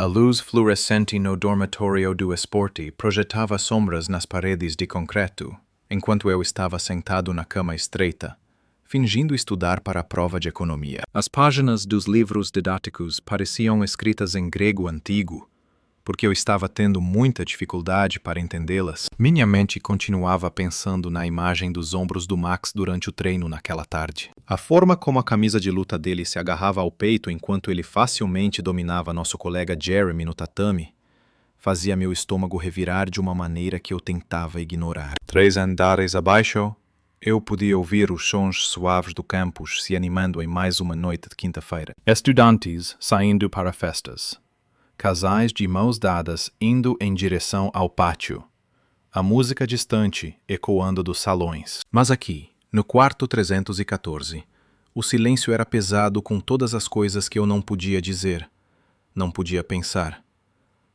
A luz fluorescente no dormitório do esporte projetava sombras nas paredes de concreto, enquanto eu estava sentado na cama estreita, fingindo estudar para a prova de economia. As páginas dos livros didáticos pareciam escritas em grego antigo, porque eu estava tendo muita dificuldade para entendê-las. Minha mente continuava pensando na imagem dos ombros do Max durante o treino naquela tarde. A forma como a camisa de luta dele se agarrava ao peito enquanto ele facilmente dominava nosso colega Jeremy no tatame fazia meu estômago revirar de uma maneira que eu tentava ignorar. 3 andares abaixo, eu podia ouvir os sons suaves do campus se animando em mais uma noite de quinta-feira. Estudantes saindo para festas. Casais de mãos dadas indo em direção ao pátio. A música distante ecoando dos salões. Mas aqui, no quarto 314, o silêncio era pesado com todas as coisas que eu não podia dizer, não podia pensar,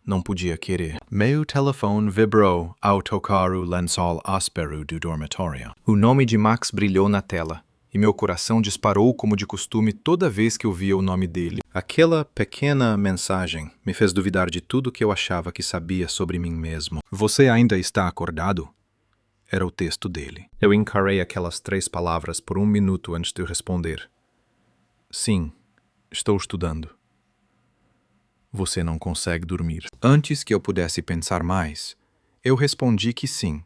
não podia querer. Meu telefone vibrou ao tocar o lençol áspero do dormitório. O nome de Max brilhou na tela, e meu coração disparou como de costume toda vez que eu via o nome dele. Aquela pequena mensagem me fez duvidar de tudo que eu achava que sabia sobre mim mesmo. Você ainda está acordado? Era o texto dele. Eu encarei aquelas 3 palavras por 1 minuto antes de responder. Sim, estou estudando. Você não consegue dormir. Antes que eu pudesse pensar mais, eu respondi que sim.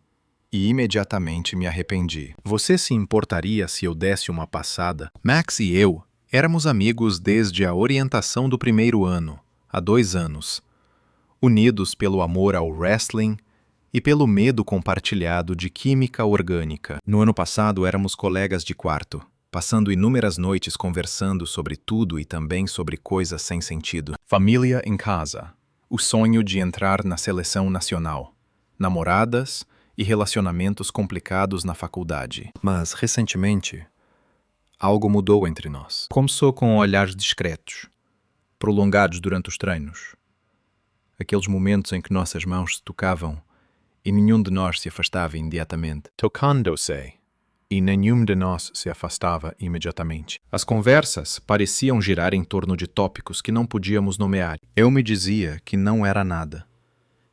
E imediatamente me arrependi. Você se importaria se eu desse uma passada? Max e eu éramos amigos desde a orientação do primeiro ano, há 2 anos. Unidos pelo amor ao wrestling e pelo medo compartilhado de química orgânica. No ano passado éramos colegas de quarto, passando inúmeras noites conversando sobre tudo e também sobre coisas sem sentido. Família em casa. O sonho de entrar na seleção nacional. Namoradas e relacionamentos complicados na faculdade. Mas, recentemente, algo mudou entre nós. Começou com olhares discretos, prolongados durante os treinos. Aqueles momentos em que nossas mãos se tocavam e nenhum de nós se afastava imediatamente. Tocando-se, e nenhum de nós se afastava imediatamente. As conversas pareciam girar em torno de tópicos que não podíamos nomear. Eu me dizia que não era nada,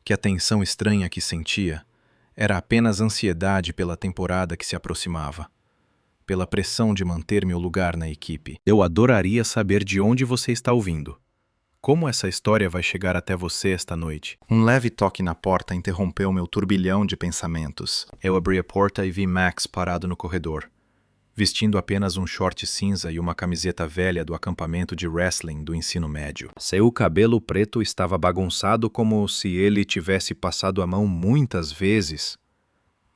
que a tensão estranha que sentia era apenas ansiedade pela temporada que se aproximava, pela pressão de manter meu lugar na equipe. Eu adoraria saber de onde você está ouvindo. Como essa história vai chegar até você esta noite? Um leve toque na porta interrompeu meu turbilhão de pensamentos. Eu abri a porta e vi Max parado no corredor, vestindo apenas um short cinza e uma camiseta velha do acampamento de wrestling do ensino médio. Seu cabelo preto estava bagunçado como se ele tivesse passado a mão muitas vezes,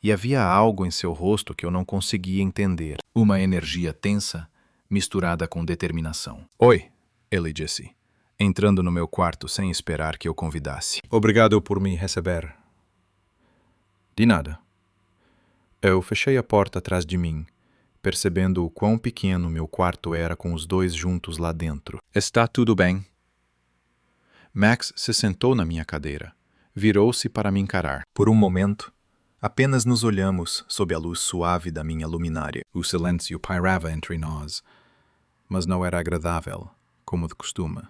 e havia algo em seu rosto que eu não conseguia entender. Uma energia tensa, misturada com determinação. Oi, ele disse, entrando no meu quarto sem esperar que eu convidasse. Obrigado por me receber. De nada. Eu fechei a porta atrás de mim, percebendo o quão pequeno meu quarto era com os 2 juntos lá dentro. Está tudo bem? Max se sentou na minha cadeira, virou-se para me encarar. Por um momento, apenas nos olhamos sob a luz suave da minha luminária. O silêncio pairava entre nós, mas não era agradável, como de costume.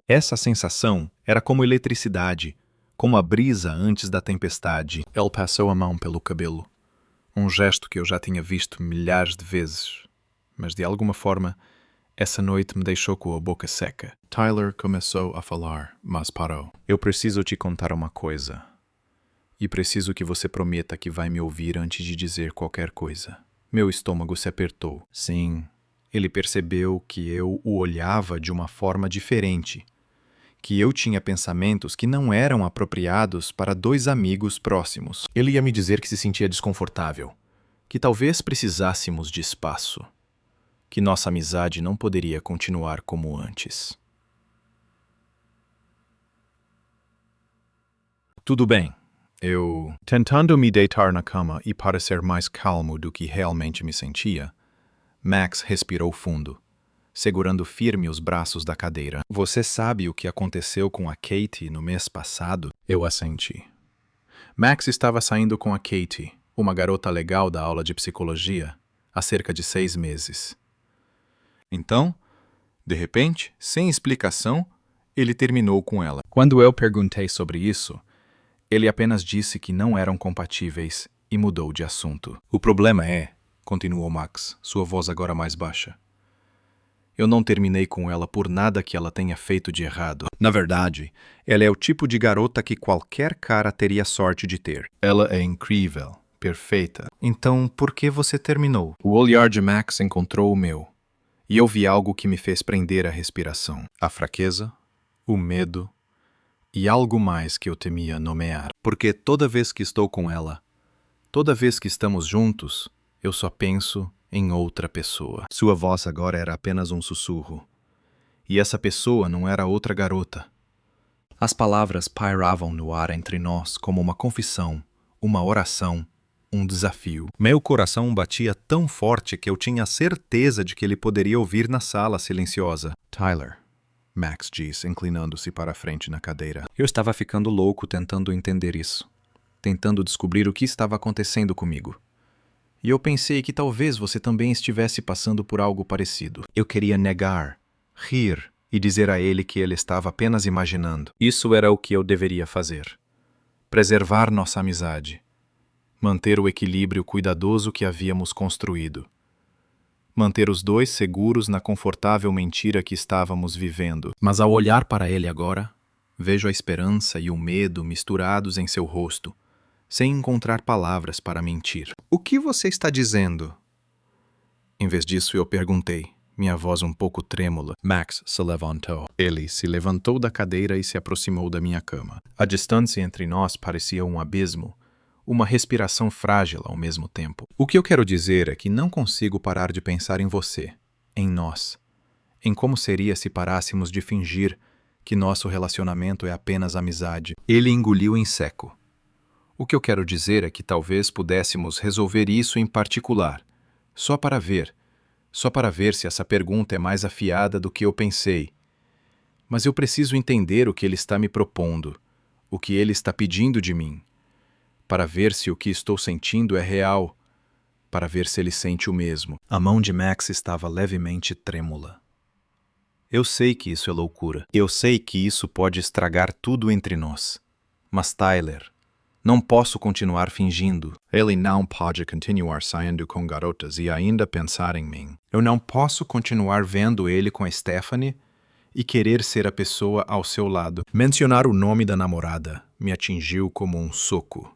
Essa sensação era como eletricidade, como a brisa antes da tempestade. Ele passou a mão pelo cabelo. Um gesto que eu já tinha visto milhares de vezes, mas de alguma forma, essa noite me deixou com a boca seca. Tyler começou a falar, mas parou. Eu preciso te contar uma coisa. E preciso que você prometa que vai me ouvir antes de dizer qualquer coisa. Meu estômago se apertou. Sim, ele percebeu que eu o olhava de uma forma diferente. Que eu tinha pensamentos que não eram apropriados para 2 amigos próximos. Ele ia me dizer que se sentia desconfortável, que talvez precisássemos de espaço, que nossa amizade não poderia continuar como antes. Tudo bem, eu, tentando me deitar na cama e parecer mais calmo do que realmente me sentia, Max respirou fundo, segurando firme os braços da cadeira. Você sabe o que aconteceu com a Katie no mês passado? Eu assenti. Max estava saindo com a Katie, uma garota legal da aula de psicologia, há cerca de 6 meses. Então, de repente, sem explicação, ele terminou com ela. Quando eu perguntei sobre isso, ele apenas disse que não eram compatíveis e mudou de assunto. O problema é, continuou Max, sua voz agora mais baixa. Eu não terminei com ela por nada que ela tenha feito de errado. Na verdade, ela é o tipo de garota que qualquer cara teria sorte de ter. Ela é incrível, perfeita. Então, por que você terminou? O olhar de Max encontrou o meu, e eu vi algo que me fez prender a respiração. A fraqueza, o medo e algo mais que eu temia nomear. Porque toda vez que estou com ela, toda vez que estamos juntos, eu só penso em outra pessoa. Sua voz agora era apenas um sussurro. E essa pessoa não era outra garota. As palavras pairavam no ar entre nós como uma confissão, uma oração, um desafio. Meu coração batia tão forte que eu tinha certeza de que ele poderia ouvir na sala silenciosa. Tyler, Max disse, inclinando-se para a frente na cadeira. Eu estava ficando louco tentando entender isso. Tentando descobrir o que estava acontecendo comigo. E eu pensei que talvez você também estivesse passando por algo parecido. Eu queria negar, rir e dizer a ele que ele estava apenas imaginando. Isso era o que eu deveria fazer. Preservar nossa amizade. Manter o equilíbrio cuidadoso que havíamos construído. Manter os dois seguros na confortável mentira que estávamos vivendo. Mas ao olhar para ele agora, vejo a esperança e o medo misturados em seu rosto, sem encontrar palavras para mentir. O que você está dizendo? Em vez disso, eu perguntei, minha voz um pouco trêmula. Max se levantou. Ele se levantou da cadeira e se aproximou da minha cama. A distância entre nós parecia um abismo, uma respiração frágil ao mesmo tempo. O que eu quero dizer é que não consigo parar de pensar em você, em nós, em como seria se parássemos de fingir que nosso relacionamento é apenas amizade. Ele engoliu em seco. O que eu quero dizer é que talvez pudéssemos resolver isso em particular, só para ver se essa pergunta é mais afiada do que eu pensei. Mas eu preciso entender o que ele está me propondo, o que ele está pedindo de mim, para ver se o que estou sentindo é real, para ver se ele sente o mesmo. A mão de Max estava levemente trêmula. Eu sei que isso é loucura. Eu sei que isso pode estragar tudo entre nós. Mas Tyler, não posso continuar fingindo. Ele não pode continuar saindo com garotas e ainda pensar em mim. Eu não posso continuar vendo ele com a Stephanie e querer ser a pessoa ao seu lado. Mencionar o nome da namorada me atingiu como um soco.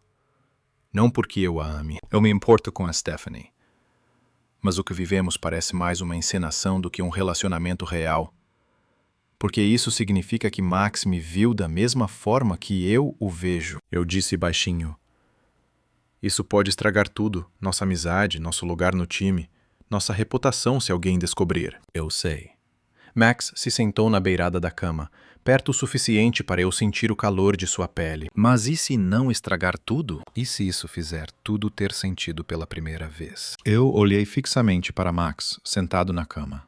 Não porque eu a ame. Eu me importo com a Stephanie. Mas o que vivemos parece mais uma encenação do que um relacionamento real. Porque isso significa que Max me viu da mesma forma que eu o vejo. Eu disse baixinho. Isso pode estragar tudo, nossa amizade, nosso lugar no time, nossa reputação se alguém descobrir. Eu sei. Max se sentou na beirada da cama, perto o suficiente para eu sentir o calor de sua pele. Mas e se não estragar tudo? E se isso fizer tudo ter sentido pela primeira vez? Eu olhei fixamente para Max, sentado na cama.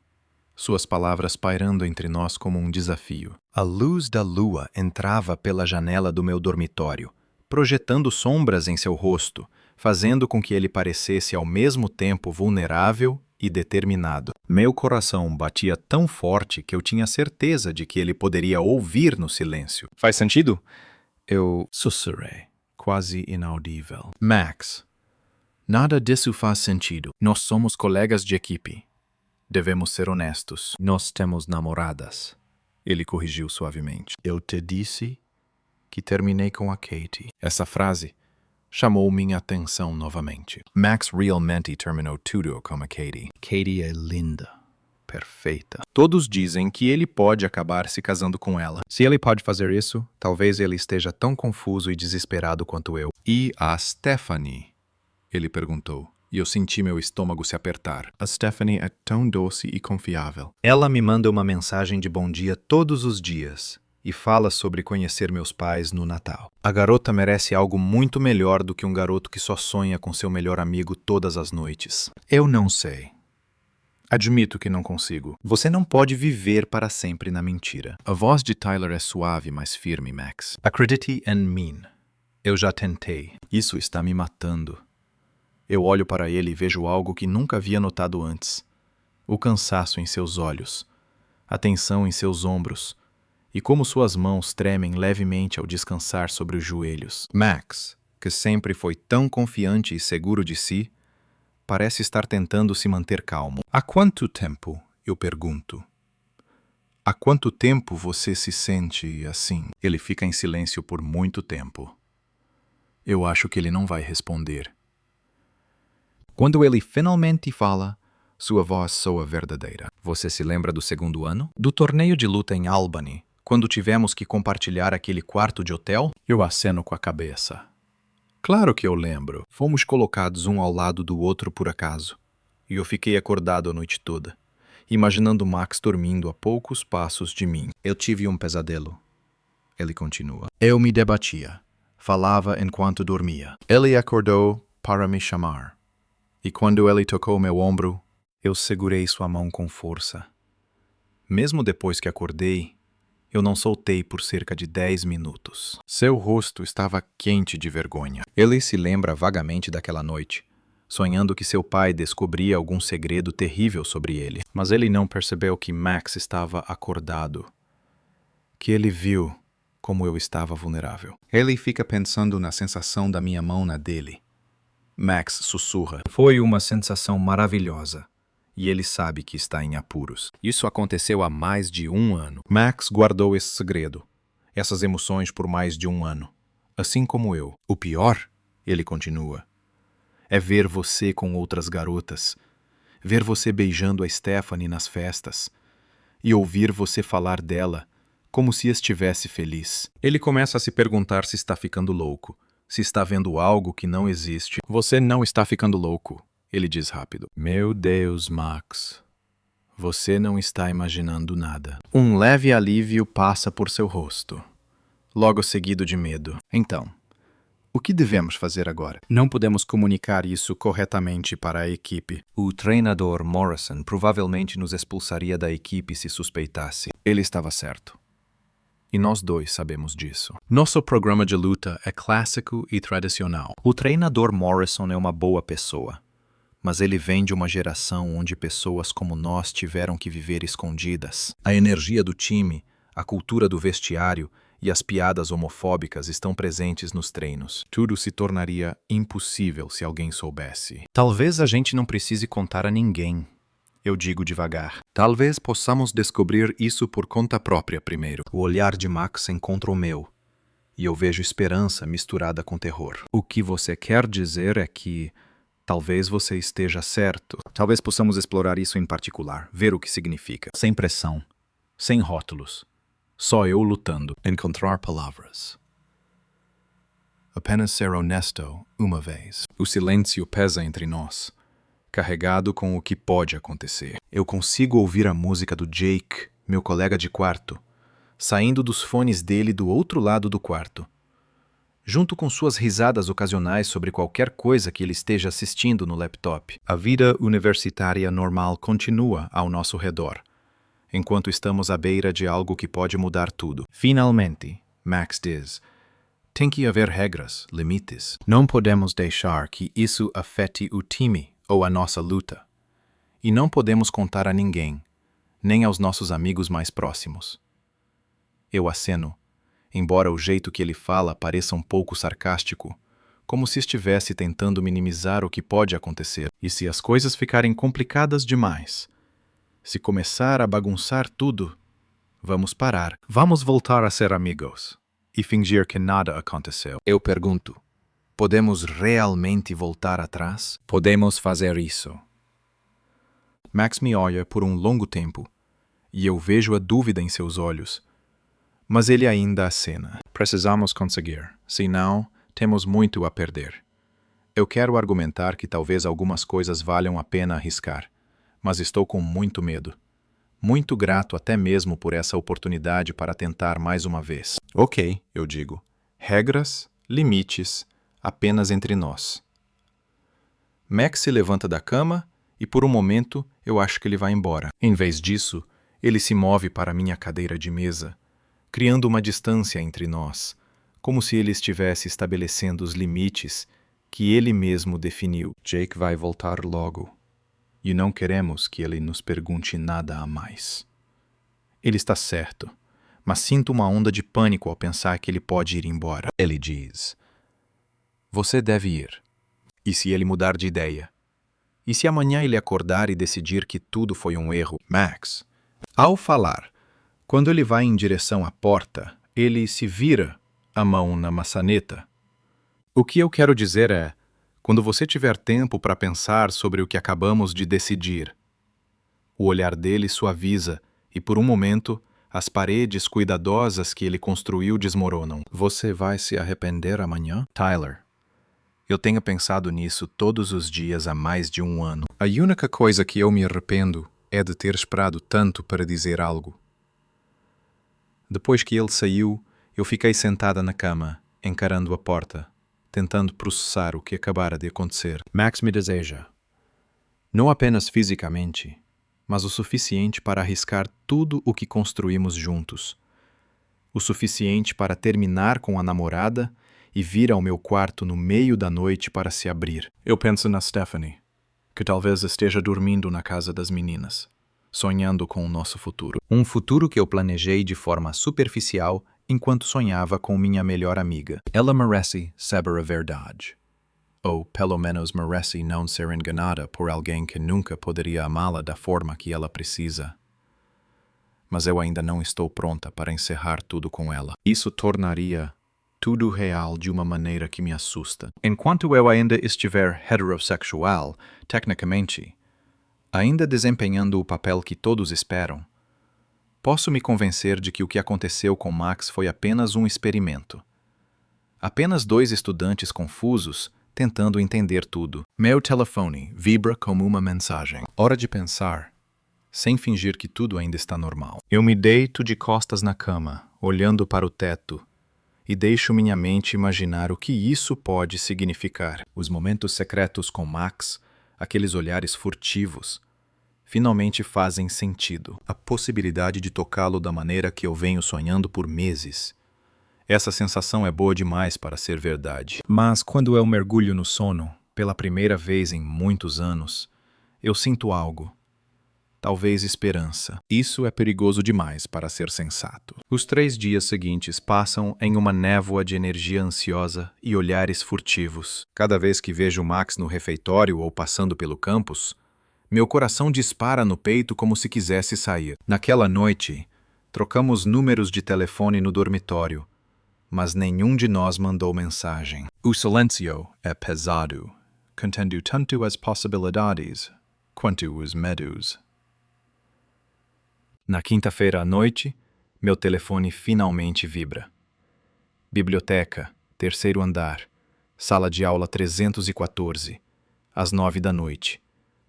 Suas palavras pairando entre nós como um desafio. A luz da lua entrava pela janela do meu dormitório, projetando sombras em seu rosto, fazendo com que ele parecesse ao mesmo tempo vulnerável e determinado. Meu coração batia tão forte que eu tinha certeza de que ele poderia ouvir no silêncio. Faz sentido? Eu sussurrei, quase inaudível. Max, nada disso faz sentido. Nós somos colegas de equipe. Devemos ser honestos. Nós temos namoradas. Ele corrigiu suavemente. Eu te disse que terminei com a Katie. Essa frase chamou minha atenção novamente. Max realmente terminou tudo com a Katie. Katie é linda, perfeita. Todos dizem que ele pode acabar se casando com ela. Se ele pode fazer isso, talvez ele esteja tão confuso e desesperado quanto eu. E a Stephanie? Ele perguntou. E eu senti meu estômago se apertar. A Stephanie é tão doce e confiável. Ela me manda uma mensagem de bom dia todos os dias e fala sobre conhecer meus pais no Natal. A garota merece algo muito melhor do que um garoto que só sonha com seu melhor amigo todas as noites. Eu não sei. Admito que não consigo. Você não pode viver para sempre na mentira. A voz de Tyler é suave, mas firme, Max. Acredite em mim. Eu já tentei. Isso está me matando. Eu olho para ele e vejo algo que nunca havia notado antes. O cansaço em seus olhos, a tensão em seus ombros e como suas mãos tremem levemente ao descansar sobre os joelhos. Max, que sempre foi tão confiante e seguro de si, parece estar tentando se manter calmo. Há quanto tempo? Eu pergunto. Há quanto tempo você se sente assim? Ele fica em silêncio por muito tempo. Eu acho que ele não vai responder. Quando ele finalmente fala, sua voz soa verdadeira. Você se lembra do segundo ano? Do torneio de luta em Albany, quando tivemos que compartilhar aquele quarto de hotel? Eu aceno com a cabeça. Claro que eu lembro. Fomos colocados um ao lado do outro por acaso. E eu fiquei acordado a noite toda, imaginando Max dormindo a poucos passos de mim. Eu tive um pesadelo. Ele continua. Eu me debatia. Falava enquanto dormia. Ele acordou para me chamar. E quando ele tocou meu ombro, eu segurei sua mão com força. Mesmo depois que acordei, eu não soltei por cerca de 10 minutos. Seu rosto estava quente de vergonha. Ele se lembra vagamente daquela noite, sonhando que seu pai descobria algum segredo terrível sobre ele. Mas ele não percebeu que Max estava acordado. Que ele viu como eu estava vulnerável. Ele fica pensando na sensação da minha mão na dele. Max sussurra. Foi uma sensação maravilhosa. E ele sabe que está em apuros. Isso aconteceu há mais de 1 ano. Max guardou esse segredo, essas emoções por mais de 1 ano, assim como eu. O pior, ele continua, é ver você com outras garotas, ver você beijando a Stephanie nas festas e ouvir você falar dela como se estivesse feliz. Ele começa a se perguntar se está ficando louco, se está vendo algo que não existe. Você não está ficando louco, ele diz rápido. Meu Deus, Max. Você não está imaginando nada. Um leve alívio passa por seu rosto, logo seguido de medo. Então, o que devemos fazer agora? Não podemos comunicar isso corretamente para a equipe. O treinador Morrison provavelmente nos expulsaria da equipe se suspeitasse. Ele estava certo. E nós dois sabemos disso. Nosso programa de luta é clássico e tradicional. O treinador Morrison é uma boa pessoa, mas ele vem de uma geração onde pessoas como nós tiveram que viver escondidas. A energia do time, a cultura do vestiário e as piadas homofóbicas estão presentes nos treinos. Tudo se tornaria impossível se alguém soubesse. Talvez a gente não precise contar a ninguém. Eu digo devagar. Talvez possamos descobrir isso por conta própria primeiro. O olhar de Max encontra o meu, e eu vejo esperança misturada com terror. O que você quer dizer é que talvez você esteja certo. Talvez possamos explorar isso em particular, ver o que significa. Sem pressão, sem rótulos. Só eu lutando. Encontrar palavras. Apenas ser honesto uma vez. O silêncio pesa entre nós, carregado com o que pode acontecer. Eu consigo ouvir a música do Jake, meu colega de quarto, saindo dos fones dele do outro lado do quarto, junto com suas risadas ocasionais sobre qualquer coisa que ele esteja assistindo no laptop. A vida universitária normal continua ao nosso redor, enquanto estamos à beira de algo que pode mudar tudo. Finalmente, Max diz, tem que haver regras, limites. Não podemos deixar que isso afete o time ou a nossa luta. E não podemos contar a ninguém, nem aos nossos amigos mais próximos. Eu aceno, embora o jeito que ele fala pareça um pouco sarcástico, como se estivesse tentando minimizar o que pode acontecer. E se as coisas ficarem complicadas demais, se começar a bagunçar tudo, vamos parar. Vamos voltar a ser amigos e fingir que nada aconteceu. Eu pergunto, podemos realmente voltar atrás? Podemos fazer isso. Max me olha por um longo tempo, e eu vejo a dúvida em seus olhos. Mas ele ainda acena. Precisamos conseguir, senão temos muito a perder. Eu quero argumentar que talvez algumas coisas valham a pena arriscar, mas estou com muito medo. Muito grato até mesmo por essa oportunidade para tentar mais uma vez. Ok, eu digo. Regras, limites, apenas entre nós. Max se levanta da cama e por um momento eu acho que ele vai embora. Em vez disso, ele se move para minha cadeira de mesa, criando uma distância entre nós, como se ele estivesse estabelecendo os limites que ele mesmo definiu. Jake vai voltar logo, e não queremos que ele nos pergunte nada a mais. Ele está certo, mas sinto uma onda de pânico ao pensar que ele pode ir embora. Ele diz: "Você deve ir." E se ele mudar de ideia? E se amanhã ele acordar e decidir que tudo foi um erro? Max. Ao falar, quando ele vai em direção à porta, ele se vira a mão na maçaneta. O que eu quero dizer é, quando você tiver tempo para pensar sobre o que acabamos de decidir. O olhar dele suaviza e, por um momento, as paredes cuidadosas que ele construiu desmoronam. Você vai se arrepender amanhã? Tyler. Eu tenho pensado nisso todos os dias há mais de um ano. A única coisa que eu me arrependo é de ter esperado tanto para dizer algo. Depois que ele saiu, eu fiquei sentada na cama, encarando a porta, tentando processar o que acabara de acontecer. Max me deseja. Não apenas fisicamente, mas o suficiente para arriscar tudo o que construímos juntos. O suficiente para terminar com a namorada e vir ao meu quarto no meio da noite para se abrir. Eu penso na Stephanie, que talvez esteja dormindo na casa das meninas, sonhando com o nosso futuro. Um futuro que eu planejei de forma superficial enquanto sonhava com minha melhor amiga. Ela merece saber a verdade. Ou, pelo menos, merece não ser enganada por alguém que nunca poderia amá-la da forma que ela precisa. Mas eu ainda não estou pronta para encerrar tudo com ela. Isso tornaria tudo real de uma maneira que me assusta. Enquanto eu ainda estiver heterossexual, tecnicamente, ainda desempenhando o papel que todos esperam, posso me convencer de que o que aconteceu com Max foi apenas um experimento. Apenas dois estudantes confusos tentando entender tudo. Meu telefone vibra como uma mensagem. Hora de pensar, sem fingir que tudo ainda está normal. Eu me deito de costas na cama, olhando para o teto, e deixo minha mente imaginar o que isso pode significar. Os momentos secretos com Max, aqueles olhares furtivos, finalmente fazem sentido. A possibilidade de tocá-lo da maneira que eu venho sonhando por meses. Essa sensação é boa demais para ser verdade. Mas quando eu mergulho no sono, pela primeira vez em muitos anos, eu sinto algo. Talvez esperança. Isso é perigoso demais para ser sensato. Os 3 dias seguintes passam em uma névoa de energia ansiosa e olhares furtivos. Cada vez que vejo Max no refeitório ou passando pelo campus, meu coração dispara no peito como se quisesse sair. Naquela noite, trocamos números de telefone no dormitório, mas nenhum de nós mandou mensagem. O silêncio é pesado, contendo tanto as possibilidades quanto os medos. Na quinta-feira à noite, meu telefone finalmente vibra. Biblioteca, 3º andar, sala de aula 314, às 9 da noite,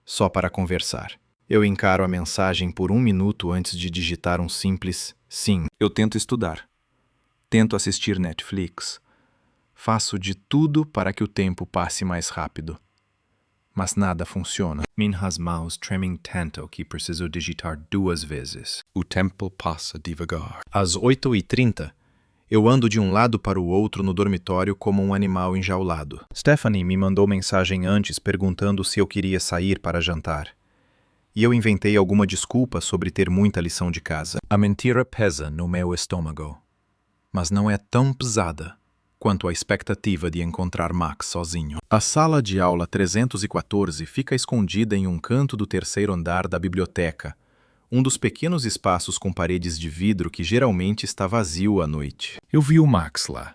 só para conversar. Eu encaro a mensagem por 1 minuto antes de digitar um simples sim. Eu tento estudar. Tento assistir Netflix. Faço de tudo para que o tempo passe mais rápido. Mas nada funciona. Minhas mãos tremem tanto que preciso digitar 2 vezes. O tempo passa devagar. Às 8h30, eu ando de um lado para o outro no dormitório como um animal enjaulado. Stephanie me mandou mensagem antes perguntando se eu queria sair para jantar. E eu inventei alguma desculpa sobre ter muita lição de casa. A mentira pesa no meu estômago, mas não é tão pesada quanto a expectativa de encontrar Max sozinho. A sala de aula 314 fica escondida em um canto do 3º andar da biblioteca, um dos pequenos espaços com paredes de vidro que geralmente está vazio à noite. Eu vi o Max lá,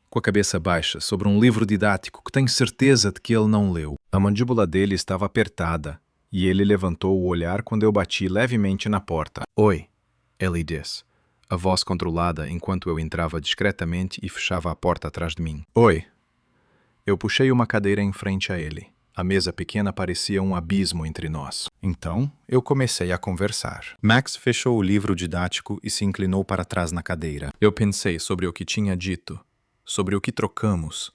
com a cabeça baixa, sobre um livro didático que tenho certeza de que ele não leu. A mandíbula dele estava apertada, e ele levantou o olhar quando eu bati levemente na porta. Oi, ele disse, a voz controlada enquanto eu entrava discretamente e fechava a porta atrás de mim. Oi. Eu puxei uma cadeira em frente a ele. A mesa pequena parecia um abismo entre nós. Então, eu comecei a conversar. Max fechou o livro didático e se inclinou para trás na cadeira. Eu pensei sobre o que tinha dito, sobre o que trocamos,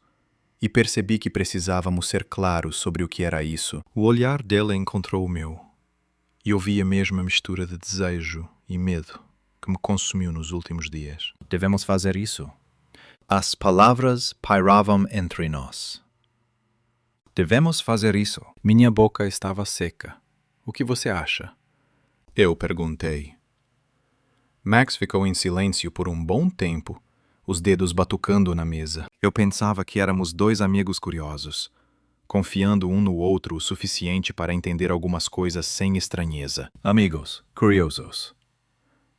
e percebi que precisávamos ser claros sobre o que era isso. O olhar dele encontrou o meu, e eu via mesmo a mistura de desejo e medo que me consumiu nos últimos dias. Devemos fazer isso. As palavras pairavam entre nós. Devemos fazer isso. Minha boca estava seca. O que você acha? Eu perguntei. Max ficou em silêncio por um bom tempo, os dedos batucando na mesa. Eu pensava que éramos dois amigos curiosos, confiando um no outro o suficiente para entender algumas coisas sem estranheza. Amigos, curiosos.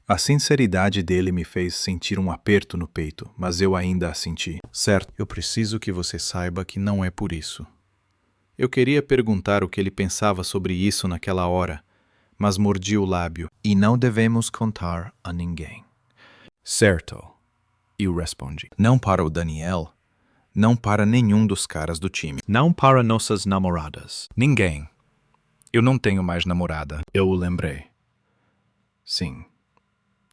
A sinceridade dele me fez sentir um aperto no peito, mas eu ainda a senti. Certo, eu preciso que você saiba que não é por isso. Eu queria perguntar o que ele pensava sobre isso naquela hora, mas mordi o lábio. E não devemos contar a ninguém. Certo, eu respondi. Não para o Daniel, não para nenhum dos caras do time. Não para nossas namoradas. Ninguém. Eu não tenho mais namorada. Eu o lembrei. Sim.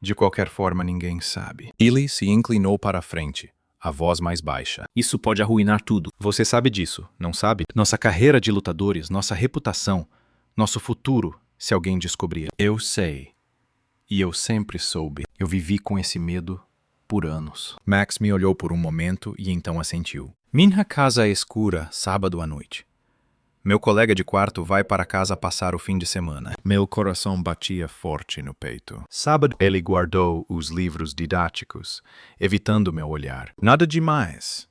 De qualquer forma, ninguém sabe. Ele se inclinou para a frente, a voz mais baixa. Isso pode arruinar tudo. Você sabe disso, não sabe? Nossa carreira de lutadores, nossa reputação, nosso futuro, se alguém descobrir. Eu sei. E eu sempre soube. Eu vivi com esse medo por anos. Max me olhou por um momento e então assentiu. Minha casa é escura, sábado à noite. Meu colega de quarto vai para casa passar o fim de semana. Meu coração batia forte no peito. Sábado, ele guardou os livros didáticos, evitando meu olhar. Nada demais,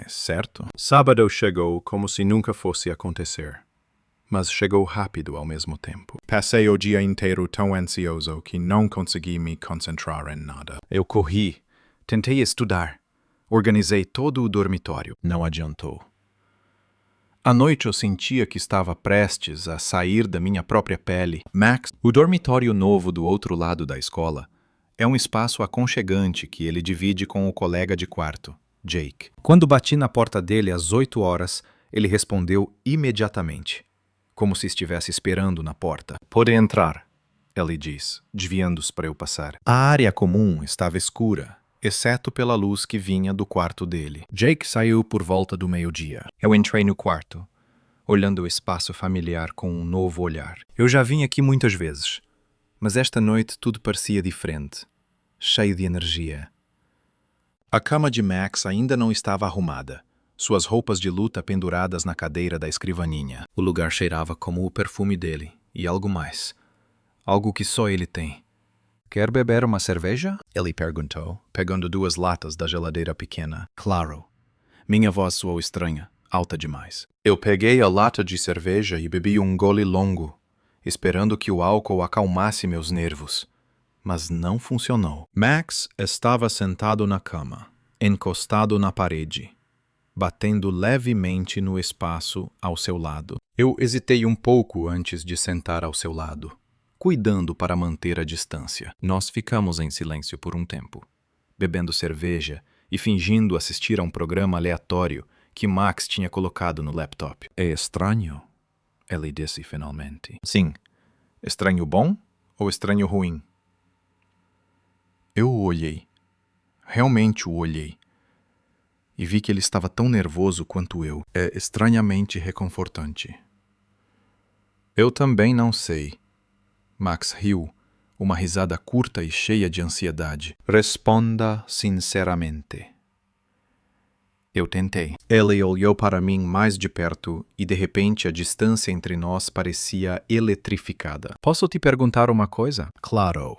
certo? Sábado chegou como se nunca fosse acontecer. Mas chegou rápido ao mesmo tempo. Passei o dia inteiro tão ansioso que não consegui me concentrar em nada. Eu corri, tentei estudar, organizei todo o dormitório. Não adiantou. À noite eu sentia que estava prestes a sair da minha própria pele. Max, o dormitório novo do outro lado da escola, é um espaço aconchegante que ele divide com o colega de quarto, Jake. Quando bati na porta dele às 8 horas, ele respondeu imediatamente, como se estivesse esperando na porta. Pode entrar, ele diz, desviando-se para eu passar. A área comum estava escura, exceto pela luz que vinha do quarto dele. Jake saiu por volta do meio-dia. Eu entrei no quarto, olhando o espaço familiar com um novo olhar. Eu já vim aqui muitas vezes, mas esta noite tudo parecia diferente, cheio de energia. A cama de Max ainda não estava arrumada, suas roupas de luta penduradas na cadeira da escrivaninha. O lugar cheirava como o perfume dele, e algo mais. Algo que só ele tem. Quer beber uma cerveja? Ele perguntou, pegando 2 latas da geladeira pequena. Claro. Minha voz soou estranha, alta demais. Eu peguei a lata de cerveja e bebi um gole longo, esperando que o álcool acalmasse meus nervos. Mas não funcionou. Max estava sentado na cama, encostado na parede, batendo levemente no espaço ao seu lado. Eu hesitei um pouco antes de sentar ao seu lado, cuidando para manter a distância. Nós ficamos em silêncio por um tempo, bebendo cerveja e fingindo assistir a um programa aleatório que Max tinha colocado no laptop. É estranho? Ele disse finalmente. Sim. Estranho bom ou estranho ruim? Eu o olhei. Realmente o olhei. E vi que ele estava tão nervoso quanto eu. É estranhamente reconfortante. Eu também não sei. Max riu, uma risada curta e cheia de ansiedade. Responda sinceramente. Eu tentei. Ele olhou para mim mais de perto e de repente a distância entre nós parecia eletrificada. Posso te perguntar uma coisa? Claro.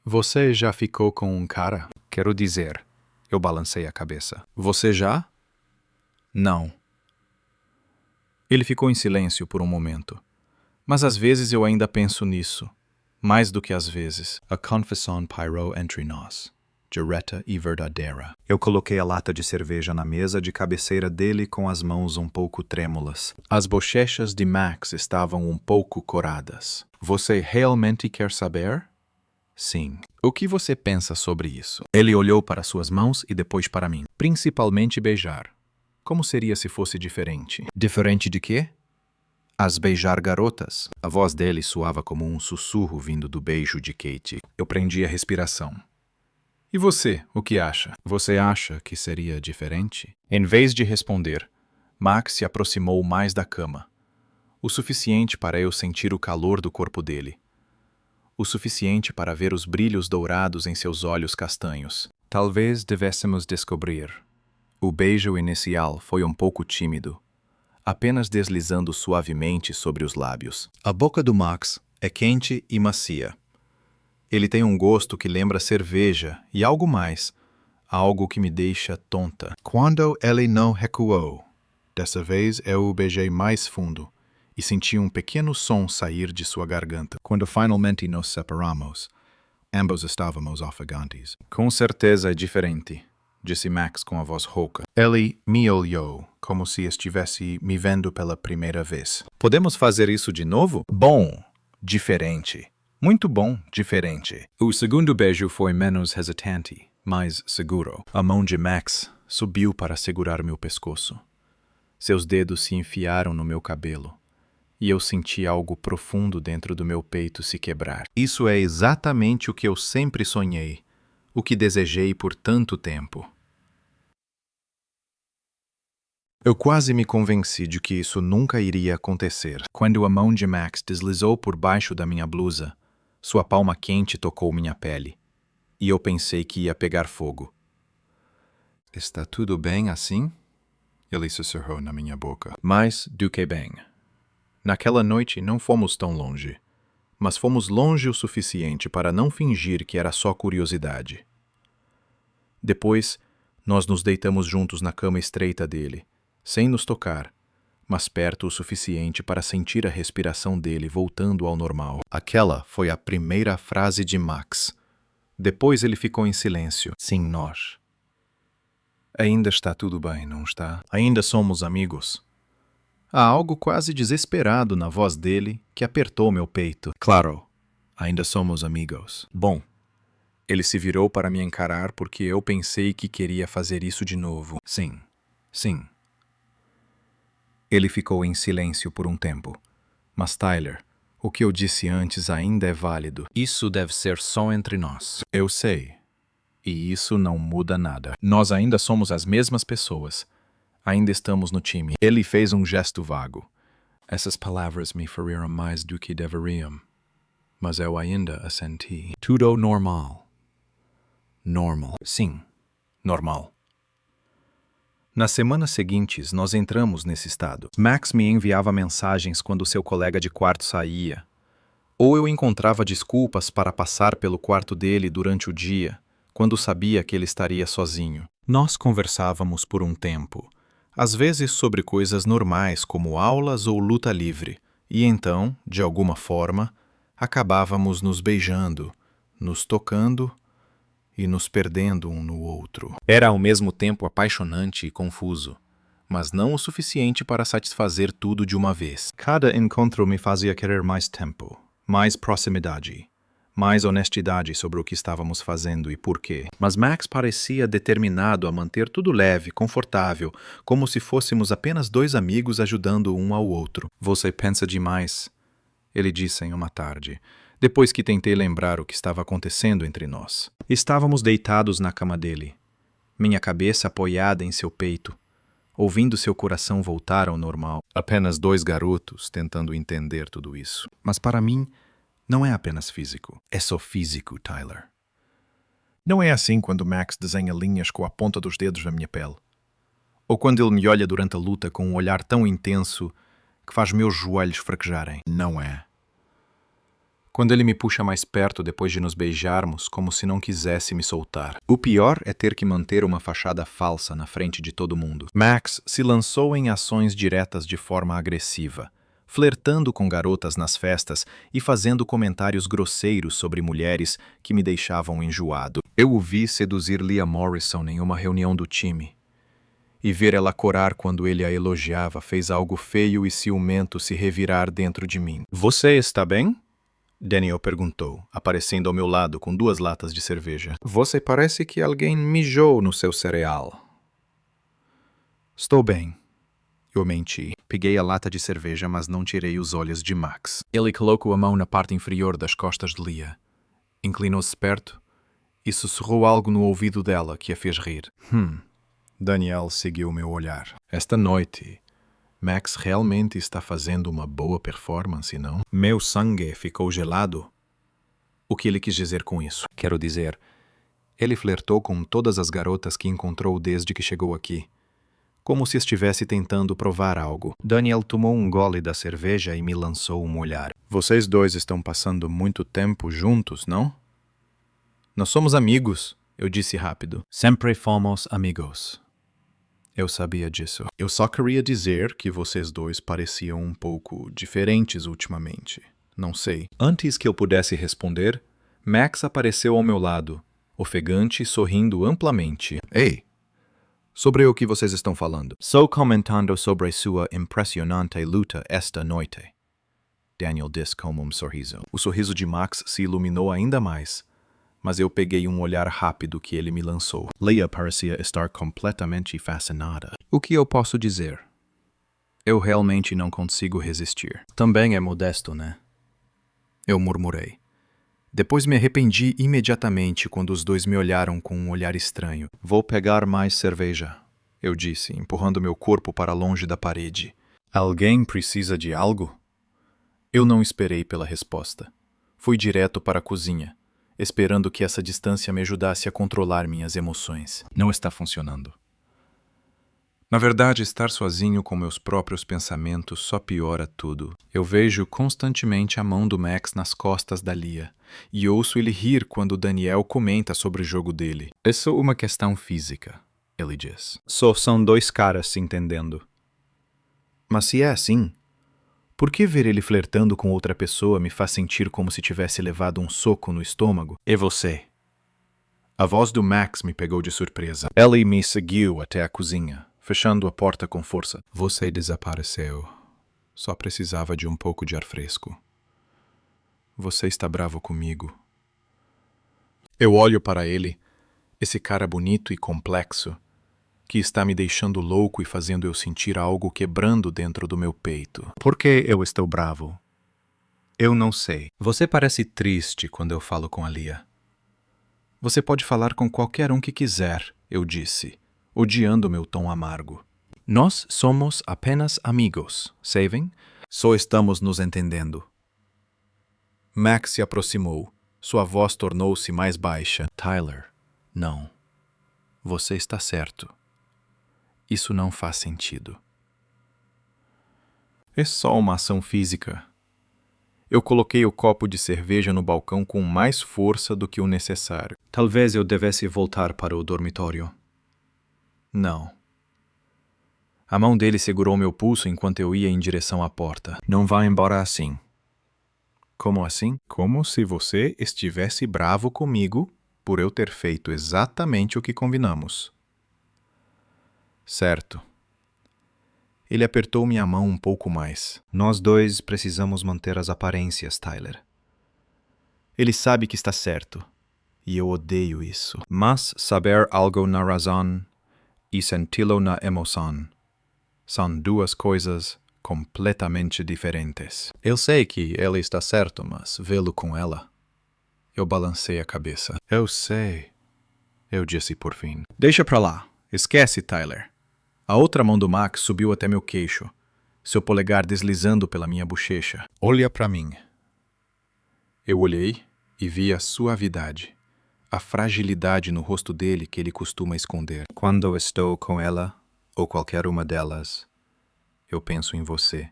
Você já ficou com um cara? Quero dizer, eu balancei a cabeça. Você já? Não. Ele ficou em silêncio por um momento. Mas às vezes eu ainda penso nisso, mais do que às vezes. A confissão pairou entre nós, direta e verdadeira. Eu coloquei a lata de cerveja na mesa de cabeceira dele com as mãos um pouco trêmulas. As bochechas de Max estavam um pouco coradas. Você realmente quer saber? Sim. O que você pensa sobre isso? Ele olhou para suas mãos e depois para mim. Principalmente beijar. Como seria se fosse diferente? Diferente de quê? As beijar garotas. A voz dele soava como um sussurro vindo do beijo de Kate. Eu prendi a respiração. E você, o que acha? Você acha que seria diferente? Em vez de responder, Max se aproximou mais da cama. O suficiente para eu sentir o calor do corpo dele. O suficiente para ver os brilhos dourados em seus olhos castanhos. Talvez devêssemos descobrir. O beijo inicial foi um pouco tímido, apenas deslizando suavemente sobre os lábios. A boca do Max é quente e macia, Ele tem um gosto que lembra cerveja e algo mais, algo que me deixa tonta. Quando ele não recuou, dessa vez eu o beijei mais fundo e senti um pequeno som sair de sua garganta. Quando finalmente nos separamos, ambos estávamos ofegantes. Com certeza é diferente, disse Max com a voz rouca. Ele me olhou, como se estivesse me vendo pela primeira vez. Podemos fazer isso de novo? Bom, diferente. Muito bom, diferente. O segundo beijo foi menos hesitante, mais seguro. A mão de Max subiu para segurar meu pescoço. Seus dedos se enfiaram no meu cabelo, e eu senti algo profundo dentro do meu peito se quebrar. Isso é exatamente o que eu sempre sonhei, o que desejei por tanto tempo. Eu quase me convenci de que isso nunca iria acontecer. Quando a mão de Max deslizou por baixo da minha blusa, sua palma quente tocou minha pele, e eu pensei que ia pegar fogo. Está tudo bem assim? Ele sussurrou na minha boca. Mais do que bem. Naquela noite não fomos tão longe, mas fomos longe o suficiente para não fingir que era só curiosidade. Depois, nós nos deitamos juntos na cama estreita dele, sem nos tocar, mas perto o suficiente para sentir a respiração dele voltando ao normal. Aquela foi a primeira frase de Max. Depois ele ficou em silêncio. Sim, nós. Ainda está tudo bem, não está? Ainda somos amigos. Há algo quase desesperado na voz dele que apertou meu peito. Claro, ainda somos amigos. Bom, ele se virou para me encarar porque eu pensei que queria fazer isso de novo. Sim, sim. Ele ficou em silêncio por um tempo. Mas, Tyler, o que eu disse antes ainda é válido. Isso deve ser só entre nós. Eu sei. E isso não muda nada. Nós ainda somos as mesmas pessoas. Ainda estamos no time. Ele fez um gesto vago. Essas palavras me feriram mais do que deveriam. Mas eu ainda assenti. Tudo normal. Normal. Sim, normal. Nas semanas seguintes, nós entramos nesse estado. Max me enviava mensagens quando seu colega de quarto saía. Ou eu encontrava desculpas para passar pelo quarto dele durante o dia, quando sabia que ele estaria sozinho. Nós conversávamos por um tempo, às vezes sobre coisas normais como aulas ou luta livre, e então, de alguma forma, acabávamos nos beijando, nos tocando e nos perdendo um no outro. Era ao mesmo tempo apaixonante e confuso, mas não o suficiente para satisfazer tudo de uma vez. Cada encontro me fazia querer mais tempo, mais proximidade, mais honestidade sobre o que estávamos fazendo e por quê. Mas Max parecia determinado a manter tudo leve, confortável, como se fôssemos apenas dois amigos ajudando um ao outro. Você pensa demais, ele disse em uma tarde, depois que tentei lembrar o que estava acontecendo entre nós. Estávamos deitados na cama dele, minha cabeça apoiada em seu peito, ouvindo seu coração voltar ao normal. Apenas dois garotos tentando entender tudo isso. Mas para mim, não é apenas físico. É só físico, Tyler. Não é assim quando Max desenha linhas com a ponta dos dedos na minha pele. Ou quando ele me olha durante a luta com um olhar tão intenso que faz meus joelhos fraquejarem. Não é. Quando ele me puxa mais perto depois de nos beijarmos, como se não quisesse me soltar. O pior é ter que manter uma fachada falsa na frente de todo mundo. Max se lançou em ações diretas de forma agressiva, flertando com garotas nas festas e fazendo comentários grosseiros sobre mulheres que me deixavam enjoado. Eu o vi seduzir Leah Morrison em uma reunião do time. E ver ela corar quando ele a elogiava fez algo feio e ciumento se revirar dentro de mim. Você está bem? Daniel perguntou, aparecendo ao meu lado com 2 latas de cerveja. Você parece que alguém mijou no seu cereal. Estou bem. Eu menti. Peguei a lata de cerveja, mas não tirei os olhos de Max. Ele colocou a mão na parte inferior das costas de Leah. Inclinou-se perto e sussurrou algo no ouvido dela que a fez rir. Daniel seguiu meu olhar. Esta noite, Max realmente está fazendo uma boa performance, não? Meu sangue ficou gelado. O que ele quis dizer com isso? Quero dizer, ele flertou com todas as garotas que encontrou desde que chegou aqui, como se estivesse tentando provar algo. Daniel tomou um gole da cerveja e me lançou um olhar. Vocês dois estão passando muito tempo juntos, não? Nós somos amigos, eu disse rápido. Sempre fomos amigos. Eu sabia disso. Eu só queria dizer que vocês dois pareciam um pouco diferentes ultimamente. Não sei. Antes que eu pudesse responder, Max apareceu ao meu lado, ofegante e sorrindo amplamente. Ei, sobre o que vocês estão falando? Sou comentando sobre sua impressionante luta esta noite. Daniel disse com sorriso. O sorriso de Max se iluminou ainda mais, mas eu peguei um olhar rápido que ele me lançou. Leia parecia estar completamente fascinada. O que eu posso dizer? Eu realmente não consigo resistir. Também é modesto, né? Eu murmurei. Depois me arrependi imediatamente quando os dois me olharam com um olhar estranho. Vou pegar mais cerveja, eu disse, empurrando meu corpo para longe da parede. Alguém precisa de algo? Eu não esperei pela resposta. Fui direto para a cozinha, esperando que essa distância me ajudasse a controlar minhas emoções. Não está funcionando. Na verdade, estar sozinho com meus próprios pensamentos só piora tudo. Eu vejo constantemente a mão do Max nas costas da Lia, e ouço ele rir quando Daniel comenta sobre o jogo dele. É só uma questão física, ele diz. Só são dois caras se entendendo. Mas se é assim, por que ver ele flertando com outra pessoa me faz sentir como se tivesse levado um soco no estômago? E você? A voz do Max me pegou de surpresa. Ele me seguiu até a cozinha, fechando a porta com força. Você desapareceu. Só precisava de um pouco de ar fresco. Você está bravo comigo. Eu olho para ele, esse cara bonito e complexo, que está me deixando louco e fazendo eu sentir algo quebrando dentro do meu peito. Por que eu estou bravo? Eu não sei. Você parece triste quando eu falo com a Lia. Você pode falar com qualquer um que quiser, eu disse, odiando meu tom amargo. Nós somos apenas amigos, sabem? Só estamos nos entendendo. Max se aproximou. Sua voz tornou-se mais baixa. Tyler, não. Você está certo. Isso não faz sentido. É só uma ação física. Eu coloquei o copo de cerveja no balcão com mais força do que o necessário. Talvez eu devesse voltar para o dormitório. Não. A mão dele segurou meu pulso enquanto eu ia em direção à porta. Não vá embora assim. Como assim? Como se você estivesse bravo comigo por eu ter feito exatamente o que combinamos. Certo. Ele apertou minha mão um pouco mais. Nós dois precisamos manter as aparências, Tyler. Ele sabe que está certo, e eu odeio isso. Mas saber algo na razão e senti-lo na emoção são duas coisas completamente diferentes. Eu sei que ele está certo, mas vê-lo com ela. Eu balancei a cabeça. Eu sei, eu disse por fim. Deixa pra lá. Esquece, Tyler. A outra mão do Max subiu até meu queixo, seu polegar deslizando pela minha bochecha. Olha pra mim. Eu olhei e vi a suavidade, a fragilidade no rosto dele que ele costuma esconder. Quando eu estou com ela, ou qualquer uma delas, eu penso em você.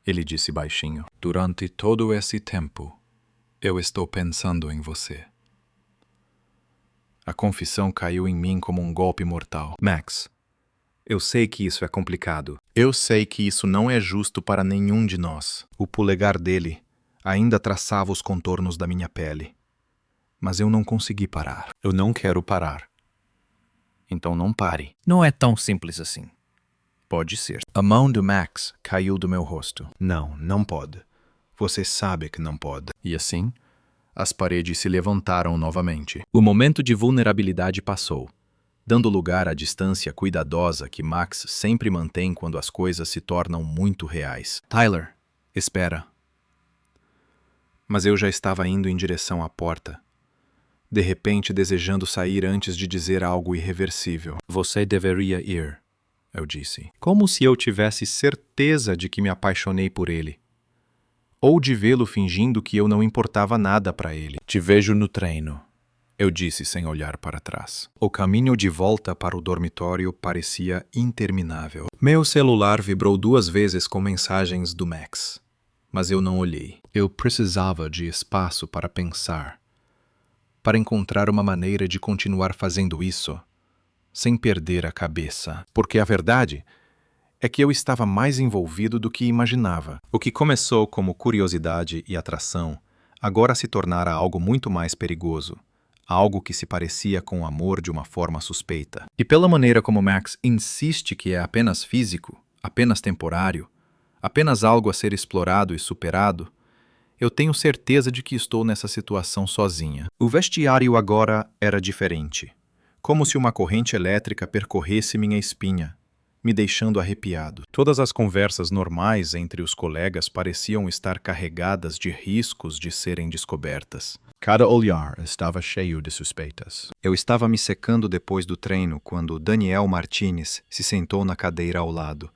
Ele disse baixinho. Durante todo esse tempo, eu estou pensando em você. A confissão caiu em mim como um golpe mortal. Max, eu sei que isso é complicado. Eu sei que isso não é justo para nenhum de nós. O polegar dele ainda traçava os contornos da minha pele. Mas eu não consegui parar. Eu não quero parar. Então não pare. Não é tão simples assim. Pode ser. A mão do Max caiu do meu rosto. Não, não pode. Você sabe que não pode. E assim, as paredes se levantaram novamente. O momento de vulnerabilidade passou, dando lugar à distância cuidadosa que Max sempre mantém quando as coisas se tornam muito reais. Tyler, espera. Mas eu já estava indo em direção à porta, de repente desejando sair antes de dizer algo irreversível. Você deveria ir, eu disse. Como se eu tivesse certeza de que me apaixonei por ele. Ou de vê-lo fingindo que eu não importava nada para ele. Te vejo no treino, eu disse sem olhar para trás. O caminho de volta para o dormitório parecia interminável. Meu celular vibrou 2 vezes com mensagens do Max, mas eu não olhei. Eu precisava de espaço para pensar. para encontrar uma maneira de continuar fazendo isso sem perder a cabeça. Porque a verdade é que eu estava mais envolvido do que imaginava. O que começou como curiosidade e atração agora se tornara algo muito mais perigoso, algo que se parecia com o amor de uma forma suspeita. E pela maneira como Max insiste que é apenas físico, apenas temporário, apenas algo a ser explorado e superado, eu tenho certeza de que estou nessa situação sozinha. O vestiário agora era diferente, como se uma corrente elétrica percorresse minha espinha, me deixando arrepiado. Todas as conversas normais entre os colegas pareciam estar carregadas de riscos de serem descobertas. Cada olhar estava cheio de suspeitas. Eu estava me secando depois do treino quando Daniel Martinez se sentou na cadeira ao lado,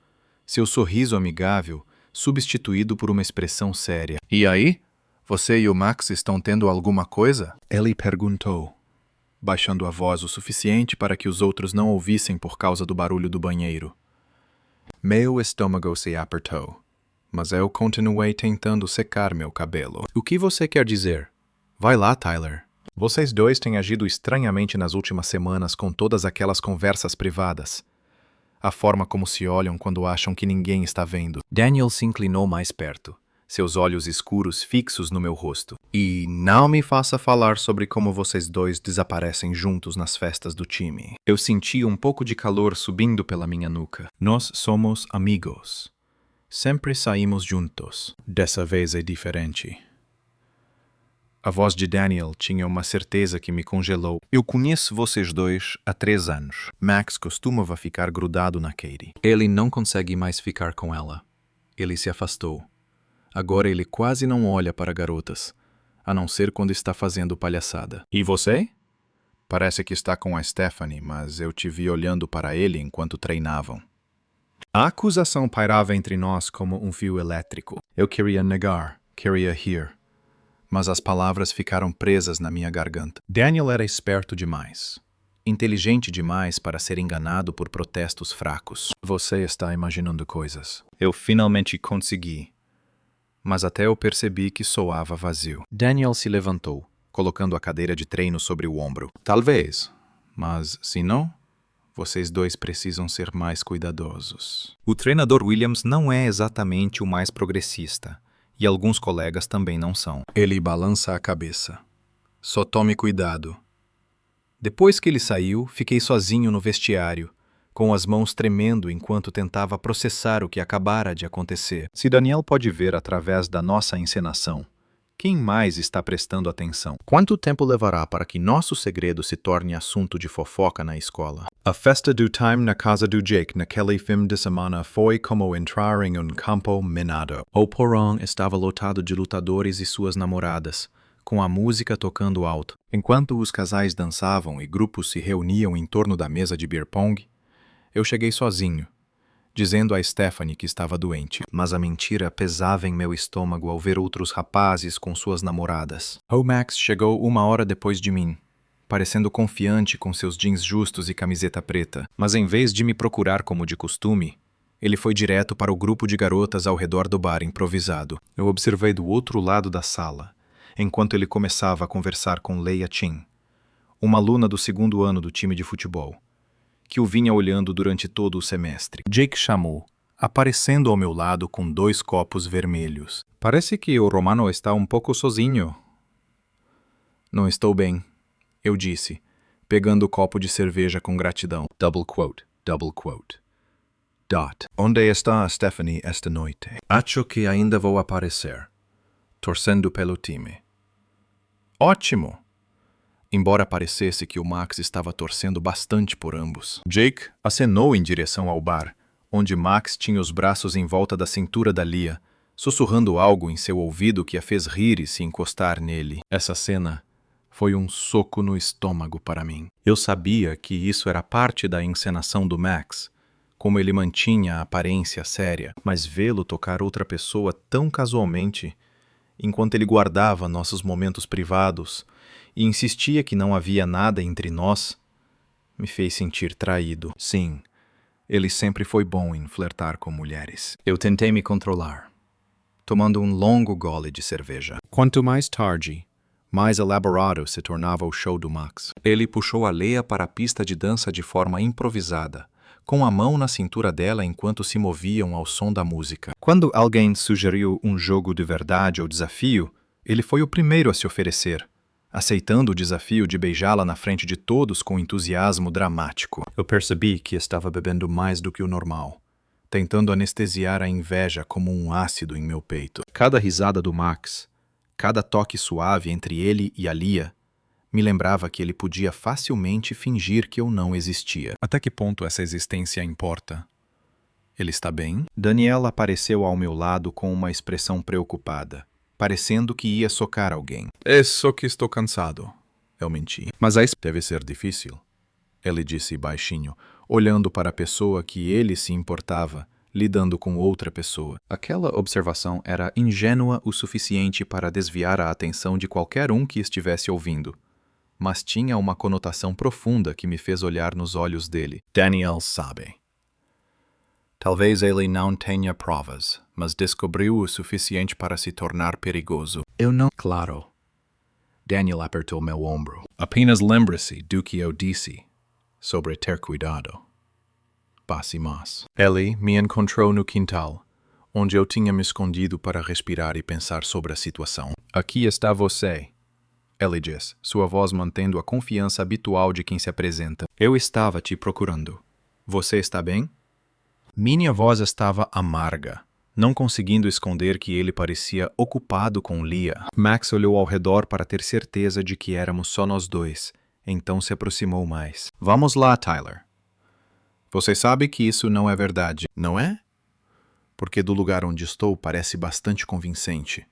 seu sorriso amigável substituído por uma expressão séria. "E aí? Você e o Max estão tendo alguma coisa?" Ele perguntou, baixando a voz o suficiente para que os outros não ouvissem por causa do barulho do banheiro. Meu estômago se apertou, mas eu continuei tentando secar meu cabelo. "O que você quer dizer? Vai lá, Tyler. Vocês dois têm agido estranhamente nas últimas semanas com todas aquelas conversas privadas. A forma como se olham quando acham que ninguém está vendo." Daniel se inclinou mais perto, seus olhos escuros fixos no meu rosto. "E não me faça falar sobre como vocês dois desaparecem juntos nas festas do time." Eu senti um pouco de calor subindo pela minha nuca. "Nós somos amigos. Sempre saímos juntos. Dessa vez é diferente." A voz de Daniel tinha uma certeza que me congelou. "Eu conheço vocês dois há 3 anos. Max costumava ficar grudado na Katie. Ele não consegue mais ficar com ela. Ele se afastou. Agora ele quase não olha para garotas, a não ser quando está fazendo palhaçada." "E você?" "Parece que está com a Stephanie, mas eu te vi olhando para ele enquanto treinavam." A acusação pairava entre nós como um fio elétrico. Eu queria negar, queria rir, mas as palavras ficaram presas na minha garganta. Daniel era esperto demais, inteligente demais para ser enganado por protestos fracos. "Você está imaginando coisas." Eu finalmente consegui, mas até eu percebi que soava vazio. Daniel se levantou, colocando a cadeira de treino sobre o ombro. "Talvez, mas se não, vocês dois precisam ser mais cuidadosos." O treinador Williams não é exatamente o mais progressista, e alguns colegas também não são. Ele balança a cabeça. "Só tome cuidado." Depois que ele saiu, fiquei sozinho no vestiário, com as mãos tremendo enquanto tentava processar o que acabara de acontecer. Se Daniel pode ver através da nossa encenação, quem mais está prestando atenção? Quanto tempo levará para que nosso segredo se torne assunto de fofoca na escola? A festa do time na casa do Jake naquele fim de semana foi como entrar em um campo minado. O porão estava lotado de lutadores e suas namoradas, com a música tocando alto. Enquanto os casais dançavam e grupos se reuniam em torno da mesa de beer pong, eu cheguei sozinho, dizendo a Stephanie que estava doente. Mas a mentira pesava em meu estômago ao ver outros rapazes com suas namoradas. O Max chegou 1 hora depois de mim, parecendo confiante com seus jeans justos e camiseta preta. Mas em vez de me procurar como de costume, ele foi direto para o grupo de garotas ao redor do bar improvisado. Eu observei do outro lado da sala, enquanto ele começava a conversar com Leia Chin, uma aluna do 2º ano do time de futebol, que o vinha olhando durante todo o semestre. Jake chamou, aparecendo ao meu lado com 2 copos vermelhos. "Parece que o Romano está um pouco sozinho." "Não estou bem," eu disse, pegando o copo de cerveja com gratidão. Double quote, double quote. Dot. "Onde está a Stephanie esta noite?" "Acho que ainda vou aparecer, torcendo pelo time." "Ótimo!" Embora parecesse que o Max estava torcendo bastante por ambos. Jake acenou em direção ao bar, onde Max tinha os braços em volta da cintura da Lia, sussurrando algo em seu ouvido que a fez rir e se encostar nele. Essa cena foi um soco no estômago para mim. Eu sabia que isso era parte da encenação do Max, como ele mantinha a aparência séria, mas vê-lo tocar outra pessoa tão casualmente, enquanto ele guardava nossos momentos privados e insistia que não havia nada entre nós, me fez sentir traído. Sim, ele sempre foi bom em flertar com mulheres. Eu tentei me controlar, tomando um longo gole de cerveja. Quanto mais tarde, Mais elaborado se tornava o show do Max. Ele puxou a Leia para a pista de dança de forma improvisada, com a mão na cintura dela enquanto se moviam ao som da música. Quando alguém sugeriu um jogo de verdade ou desafio, ele foi o primeiro a se oferecer, aceitando o desafio de beijá-la na frente de todos com entusiasmo dramático. Eu percebi que estava bebendo mais do que o normal, tentando anestesiar a inveja como um ácido em meu peito. Cada risada do Max, cada toque suave entre ele e a Lia, me lembrava que ele podia facilmente fingir que eu não existia. Até que ponto essa existência importa? Ele está bem? Daniela apareceu ao meu lado com uma expressão preocupada, parecendo que ia socar alguém. É só que estou cansado. Eu menti. Mas deve ser difícil, ele disse baixinho, olhando para a pessoa que ele se importava, lidando com outra pessoa. Aquela observação era ingênua o suficiente para desviar a atenção de qualquer um que estivesse ouvindo, mas tinha uma conotação profunda que me fez olhar nos olhos dele. Daniel sabe. Talvez ele não tenha provas, mas descobriu o suficiente para se tornar perigoso. Eu não... Claro. Daniel apertou meu ombro. Apenas lembre-se do que eu disse sobre ter cuidado. Passe mais. Ele me encontrou no quintal, onde eu tinha me escondido para respirar e pensar sobre a situação. Aqui está você, ele disse, sua voz mantendo a confiança habitual de quem se apresenta. Eu estava te procurando. Você está bem? Minha voz estava amarga, não conseguindo esconder que ele parecia ocupado com Lia. Max olhou ao redor para ter certeza de que éramos só nós dois, então se aproximou mais. Vamos lá, Tyler. Você sabe que isso não é verdade, não é? Porque do lugar onde estou parece bastante convincente.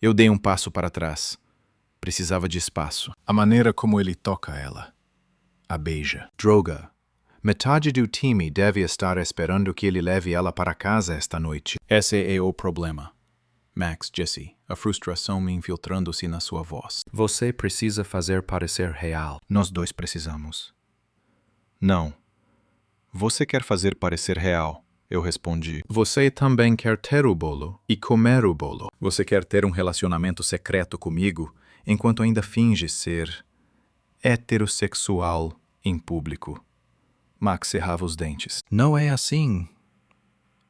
Eu dei um passo para trás. Precisava de espaço. A maneira como ele toca ela. A beija. Droga. Metade do time deve estar esperando que ele leve ela para casa esta noite. Esse é o problema. Max disse, a frustração me infiltrando-se na sua voz. Você precisa fazer parecer real. Nós dois precisamos. Não. Você quer fazer parecer real, eu respondi. Você também quer ter o bolo e comer o bolo. Você quer ter um relacionamento secreto comigo, enquanto ainda finge ser heterossexual em público. Max cerrava os dentes. Não é assim.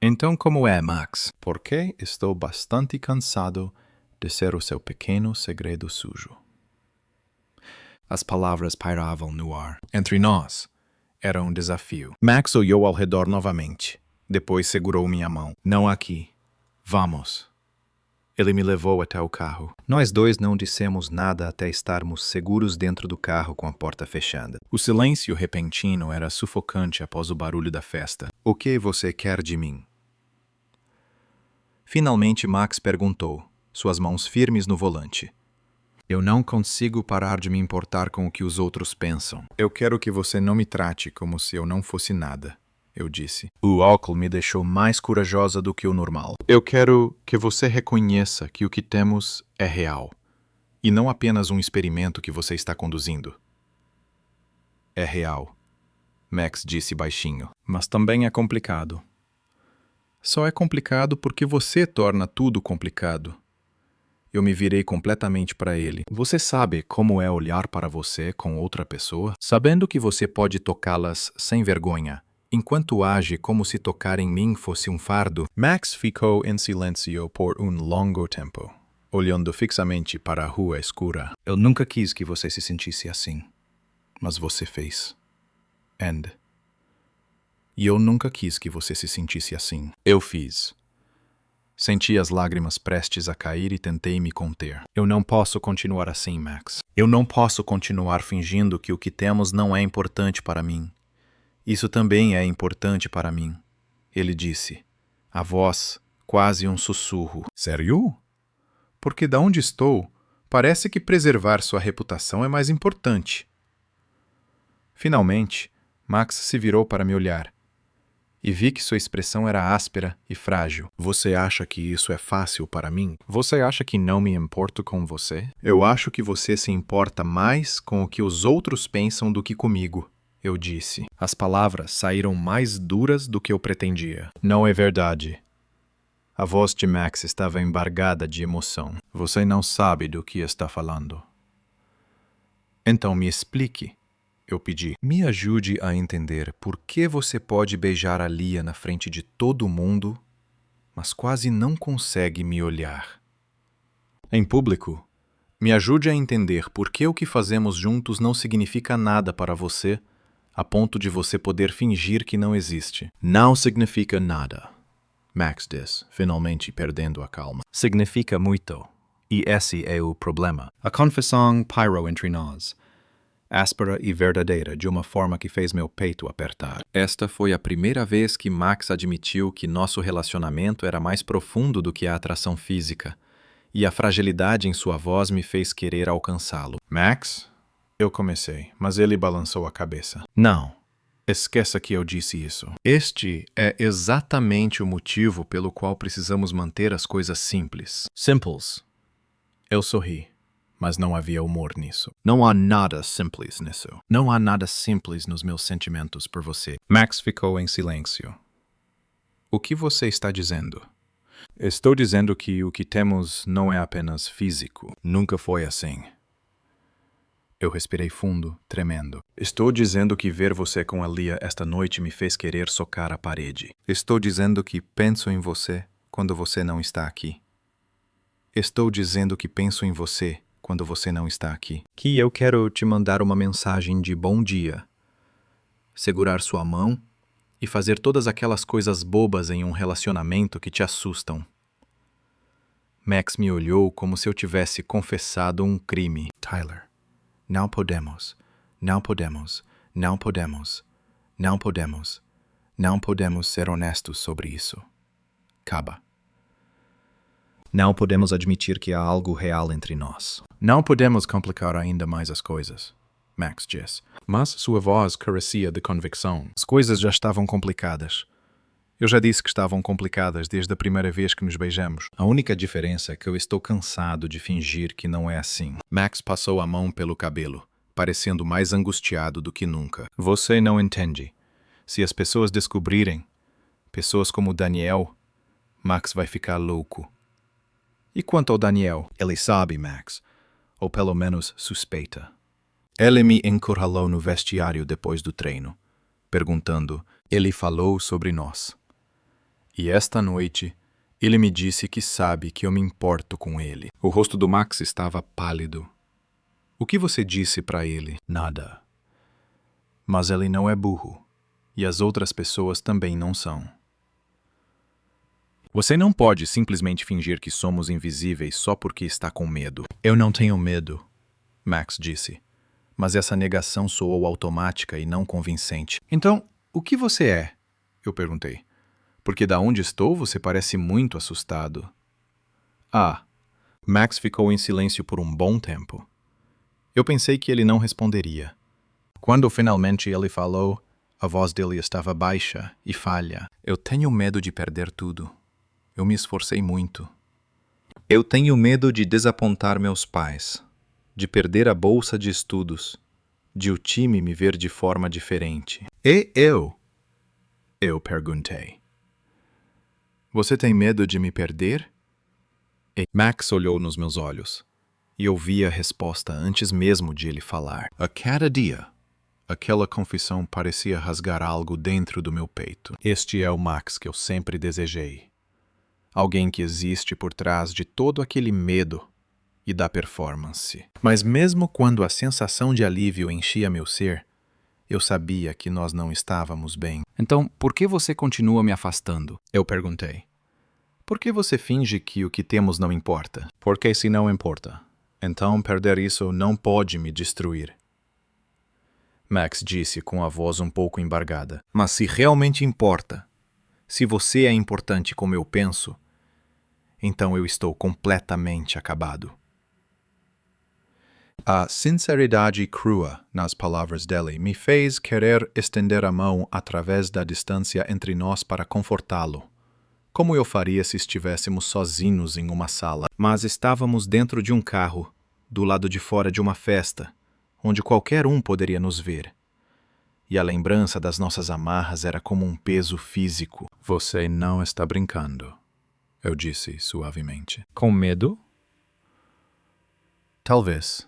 Então como é, Max? Porque estou bastante cansado de ser o seu pequeno segredo sujo. As palavras pairavam no ar. Entre nós, era um desafio. Max olhou ao redor novamente. Depois segurou minha mão. Não aqui. Vamos. Ele me levou até o carro. Nós dois não dissemos nada até estarmos seguros dentro do carro com a porta fechada. O silêncio repentino era sufocante após o barulho da festa. O que você quer de mim? Finalmente Max perguntou, suas mãos firmes no volante. Eu não consigo parar de me importar com o que os outros pensam. Eu quero que você não me trate como se eu não fosse nada. Eu disse. O álcool me deixou mais corajosa do que o normal. Eu quero que você reconheça que o que temos é real, e não apenas um experimento que você está conduzindo. É real, Max disse baixinho. Mas também é complicado. Só é complicado porque você torna tudo complicado. Eu me virei completamente para ele. Você sabe como é olhar para você com outra pessoa, sabendo que você pode tocá-las sem vergonha, enquanto age como se tocar em mim fosse um fardo? Max ficou em silêncio por um longo tempo, olhando fixamente para a rua escura. Eu nunca quis que você se sentisse assim, mas você fez. E eu nunca quis que você se sentisse assim. Eu fiz. Senti as lágrimas prestes a cair e tentei me conter. Eu não posso continuar assim, Max. Eu não posso continuar fingindo que o que temos não é importante para mim. Isso também é importante para mim, ele disse, a voz quase um sussurro. Sério? Porque da onde estou, parece que preservar sua reputação é mais importante. Finalmente, Max se virou para me olhar, e vi que sua expressão era áspera e frágil. Você acha que isso é fácil para mim? Você acha que não me importo com você? Eu acho que você se importa mais com o que os outros pensam do que comigo. Eu disse. As palavras saíram mais duras do que eu pretendia. Não é verdade. A voz de Max estava embargada de emoção. Você não sabe do que está falando. Então me explique, eu pedi. Me ajude a entender por que você pode beijar a Lia na frente de todo mundo, mas quase não consegue me olhar. Em público, me ajude a entender por que o que fazemos juntos não significa nada para você, a ponto de você poder fingir que não existe. Não significa nada, Max disse, finalmente perdendo a calma. Significa muito, e esse é o problema. A confissão pairou entre nós, áspera e verdadeira, de uma forma que fez meu peito apertar. Esta foi a primeira vez que Max admitiu que nosso relacionamento era mais profundo do que a atração física, e a fragilidade em sua voz me fez querer alcançá-lo. Max? Eu comecei, mas ele balançou a cabeça. Não. Esqueça que eu disse isso. Este é exatamente o motivo pelo qual precisamos manter as coisas simples. Simples. Eu sorri, mas não havia humor nisso. Não há nada simples nisso. Não há nada simples nos meus sentimentos por você. Max ficou em silêncio. O que você está dizendo? Estou dizendo que o que temos não é apenas físico. Nunca foi assim. Eu respirei fundo, tremendo. Estou dizendo que ver você com a Lia esta noite me fez querer socar a parede. Estou dizendo que penso em você quando você não está aqui. Estou dizendo que penso em você quando você não está aqui. Que eu quero te mandar uma mensagem de bom dia. Segurar sua mão e fazer todas aquelas coisas bobas em um relacionamento que te assustam. Max me olhou como se eu tivesse confessado um crime. Tyler, não podemos, não podemos, não podemos, não podemos, não podemos ser honestos sobre isso. Caba. Não podemos admitir que há algo real entre nós. Não podemos complicar ainda mais as coisas, Max disse. Mas sua voz carecia de convicção. As coisas já estavam complicadas. Eu já disse que estavam complicadas desde a primeira vez que nos beijamos. A única diferença é que eu estou cansado de fingir que não é assim. Max passou a mão pelo cabelo, parecendo mais angustiado do que nunca. Você não entende. Se as pessoas descobrirem, pessoas como Daniel, Max vai ficar louco. E quanto ao Daniel? Ele sabe, Max. Ou pelo menos suspeita. Ele me encurralou no vestiário depois do treino, perguntando: ele falou sobre nós. E esta noite, ele me disse que sabe que eu me importo com ele. O rosto do Max estava pálido. O que você disse para ele? Nada. Mas ele não é burro. E as outras pessoas também não são. Você não pode simplesmente fingir que somos invisíveis só porque está com medo. Eu não tenho medo, Max disse. Mas essa negação soou automática e não convincente. Então, o que você é? Eu perguntei. Porque da onde estou você parece muito assustado. Ah, Max ficou em silêncio por um bom tempo. Eu pensei que ele não responderia. Quando finalmente ele falou, a voz dele estava baixa e falha. Eu tenho medo de perder tudo. Eu me esforcei muito. Eu tenho medo de desapontar meus pais, de perder a bolsa de estudos, de o time me ver de forma diferente. E eu? Eu perguntei. Você tem medo de me perder? E Max olhou nos meus olhos, e eu vi a resposta antes mesmo de ele falar. A cada dia, aquela confissão parecia rasgar algo dentro do meu peito. Este é o Max que eu sempre desejei. Alguém que existe por trás de todo aquele medo e da performance. Mas mesmo quando a sensação de alívio enchia meu ser, eu sabia que nós não estávamos bem. Então, por que você continua me afastando? Eu perguntei. Por que você finge que o que temos não importa? Porque se não importa, então perder isso não pode me destruir. Max disse com a voz um pouco embargada. Mas se realmente importa, se você é importante como eu penso, então eu estou completamente acabado. A sinceridade crua nas palavras dele me fez querer estender a mão através da distância entre nós para confortá-lo, como eu faria se estivéssemos sozinhos em uma sala. Mas estávamos dentro de um carro, do lado de fora de uma festa, onde qualquer um poderia nos ver. E a lembrança das nossas amarras era como um peso físico. Você não está brincando. eu disse suavemente. Com medo? Talvez,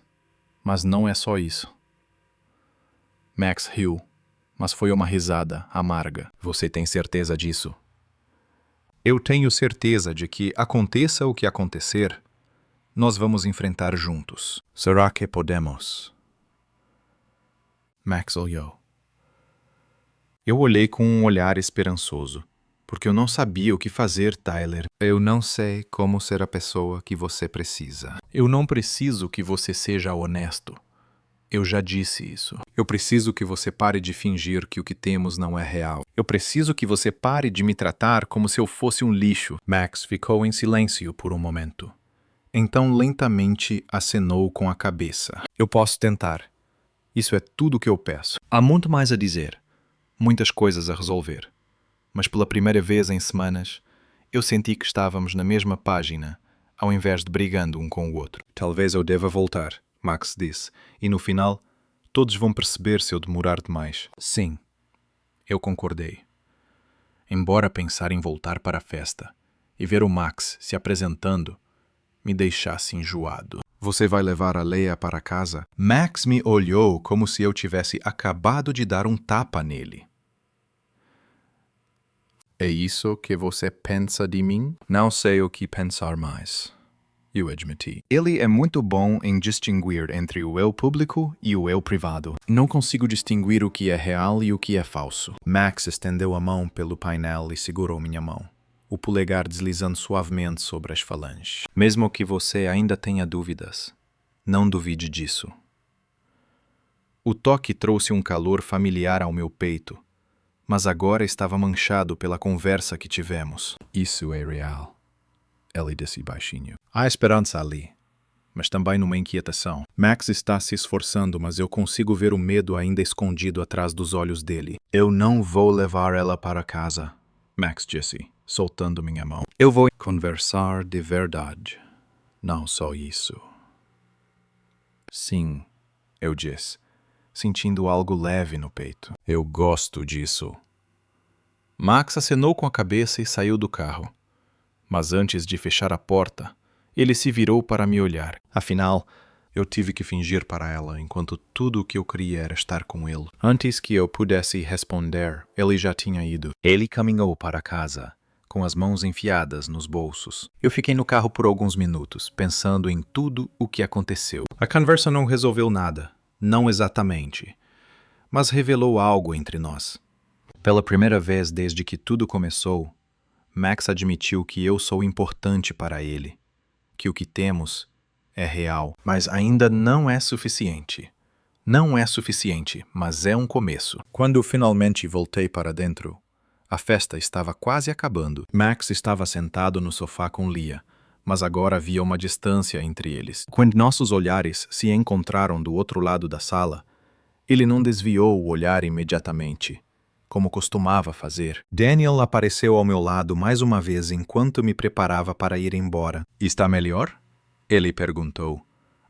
mas não é só isso. Max riu, mas foi uma risada amarga. Você tem certeza disso? Eu tenho certeza de que, aconteça o que acontecer, nós vamos enfrentar juntos. Será que podemos? Max olhou. Eu olhei com um olhar esperançoso, porque eu não sabia o que fazer, Tyler. Eu não sei como ser a pessoa que você precisa. Eu não preciso que você seja honesto. Eu já disse isso. Eu preciso que você pare de fingir que o que temos não é real. Eu preciso que você pare de me tratar como se eu fosse um lixo. Max ficou em silêncio por um momento. Então lentamente acenou com a cabeça. Eu posso tentar. Isso é tudo o que eu peço. Há muito mais a dizer. Muitas coisas a resolver. Mas pela primeira vez em semanas, eu senti que estávamos na mesma página, ao invés de brigando um com o outro. Talvez eu deva voltar, Max disse, e no final, todos vão perceber se eu demorar demais. Sim, eu concordei. Embora pensar em voltar para a festa e ver o Max se apresentando me deixasse enjoado. Você vai levar a Leia para casa? Max me olhou como se eu tivesse acabado de dar um tapa nele. É isso que você pensa de mim? Não sei o que pensar mais. Eu admiti. Ele é muito bom em distinguir entre o eu público e o eu privado. Não consigo distinguir o que é real e o que é falso. Max estendeu a mão pelo painel e segurou minha mão, o polegar deslizando suavemente sobre as falanges. Mesmo que você ainda tenha dúvidas, não duvide disso. O toque trouxe um calor familiar ao meu peito, mas agora estava manchado pela conversa que tivemos. Isso é real, ele disse baixinho. Há esperança ali, mas também numa inquietação. Max está se esforçando, mas eu consigo ver o medo ainda escondido atrás dos olhos dele. Eu não vou levar ela para casa, Max disse, soltando minha mão. Eu vou conversar de verdade, não só isso. Sim, eu disse, sentindo algo leve no peito. Eu gosto disso. Max acenou com a cabeça e saiu do carro. Mas antes de fechar a porta, ele se virou para me olhar. Afinal, eu tive que fingir para ela enquanto tudo o que eu queria era estar com ele. Antes que eu pudesse responder, ele já tinha ido. Ele caminhou para casa, com as mãos enfiadas nos bolsos. Eu fiquei no carro por alguns minutos, pensando em tudo o que aconteceu. A conversa não resolveu nada, não exatamente, mas revelou algo entre nós. Pela primeira vez desde que tudo começou, Max admitiu que eu sou importante para ele, que o que temos é real, mas ainda não é suficiente. Não é suficiente, mas é um começo. Quando finalmente voltei para dentro, a festa estava quase acabando. Max estava sentado no sofá com Leah, mas agora havia uma distância entre eles. Quando nossos olhares se encontraram do outro lado da sala, ele não desviou o olhar imediatamente, como costumava fazer. Daniel apareceu ao meu lado mais uma vez enquanto me preparava para ir embora. Está melhor? Ele perguntou,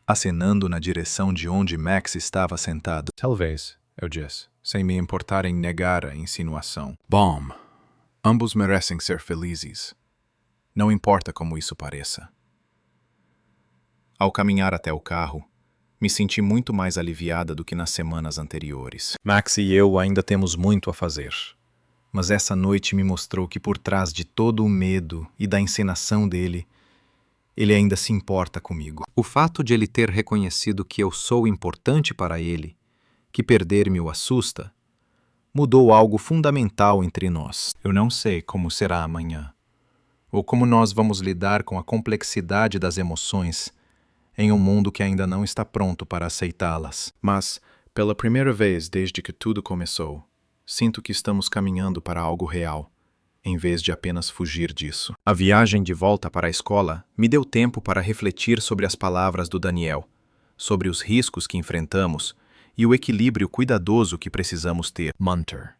acenando na direção de onde Max estava sentado. Talvez, eu disse, sem me importar em negar a insinuação. Bom, ambos merecem ser felizes. Não importa como isso pareça. Ao caminhar até o carro, me senti muito mais aliviada do que nas semanas anteriores. Max e eu ainda temos muito a fazer. Mas essa noite me mostrou que por trás de todo o medo e da encenação dele, ele ainda se importa comigo. O fato de ele ter reconhecido que eu sou importante para ele, que perder-me o assusta, mudou algo fundamental entre nós. Eu não sei como será amanhã, ou como nós vamos lidar com a complexidade das emoções em um mundo que ainda não está pronto para aceitá-las. Mas, pela primeira vez desde que tudo começou, sinto que estamos caminhando para algo real, em vez de apenas fugir disso. A viagem de volta para a escola me deu tempo para refletir sobre as palavras do Daniel, sobre os riscos que enfrentamos e o equilíbrio cuidadoso que precisamos ter. Munter.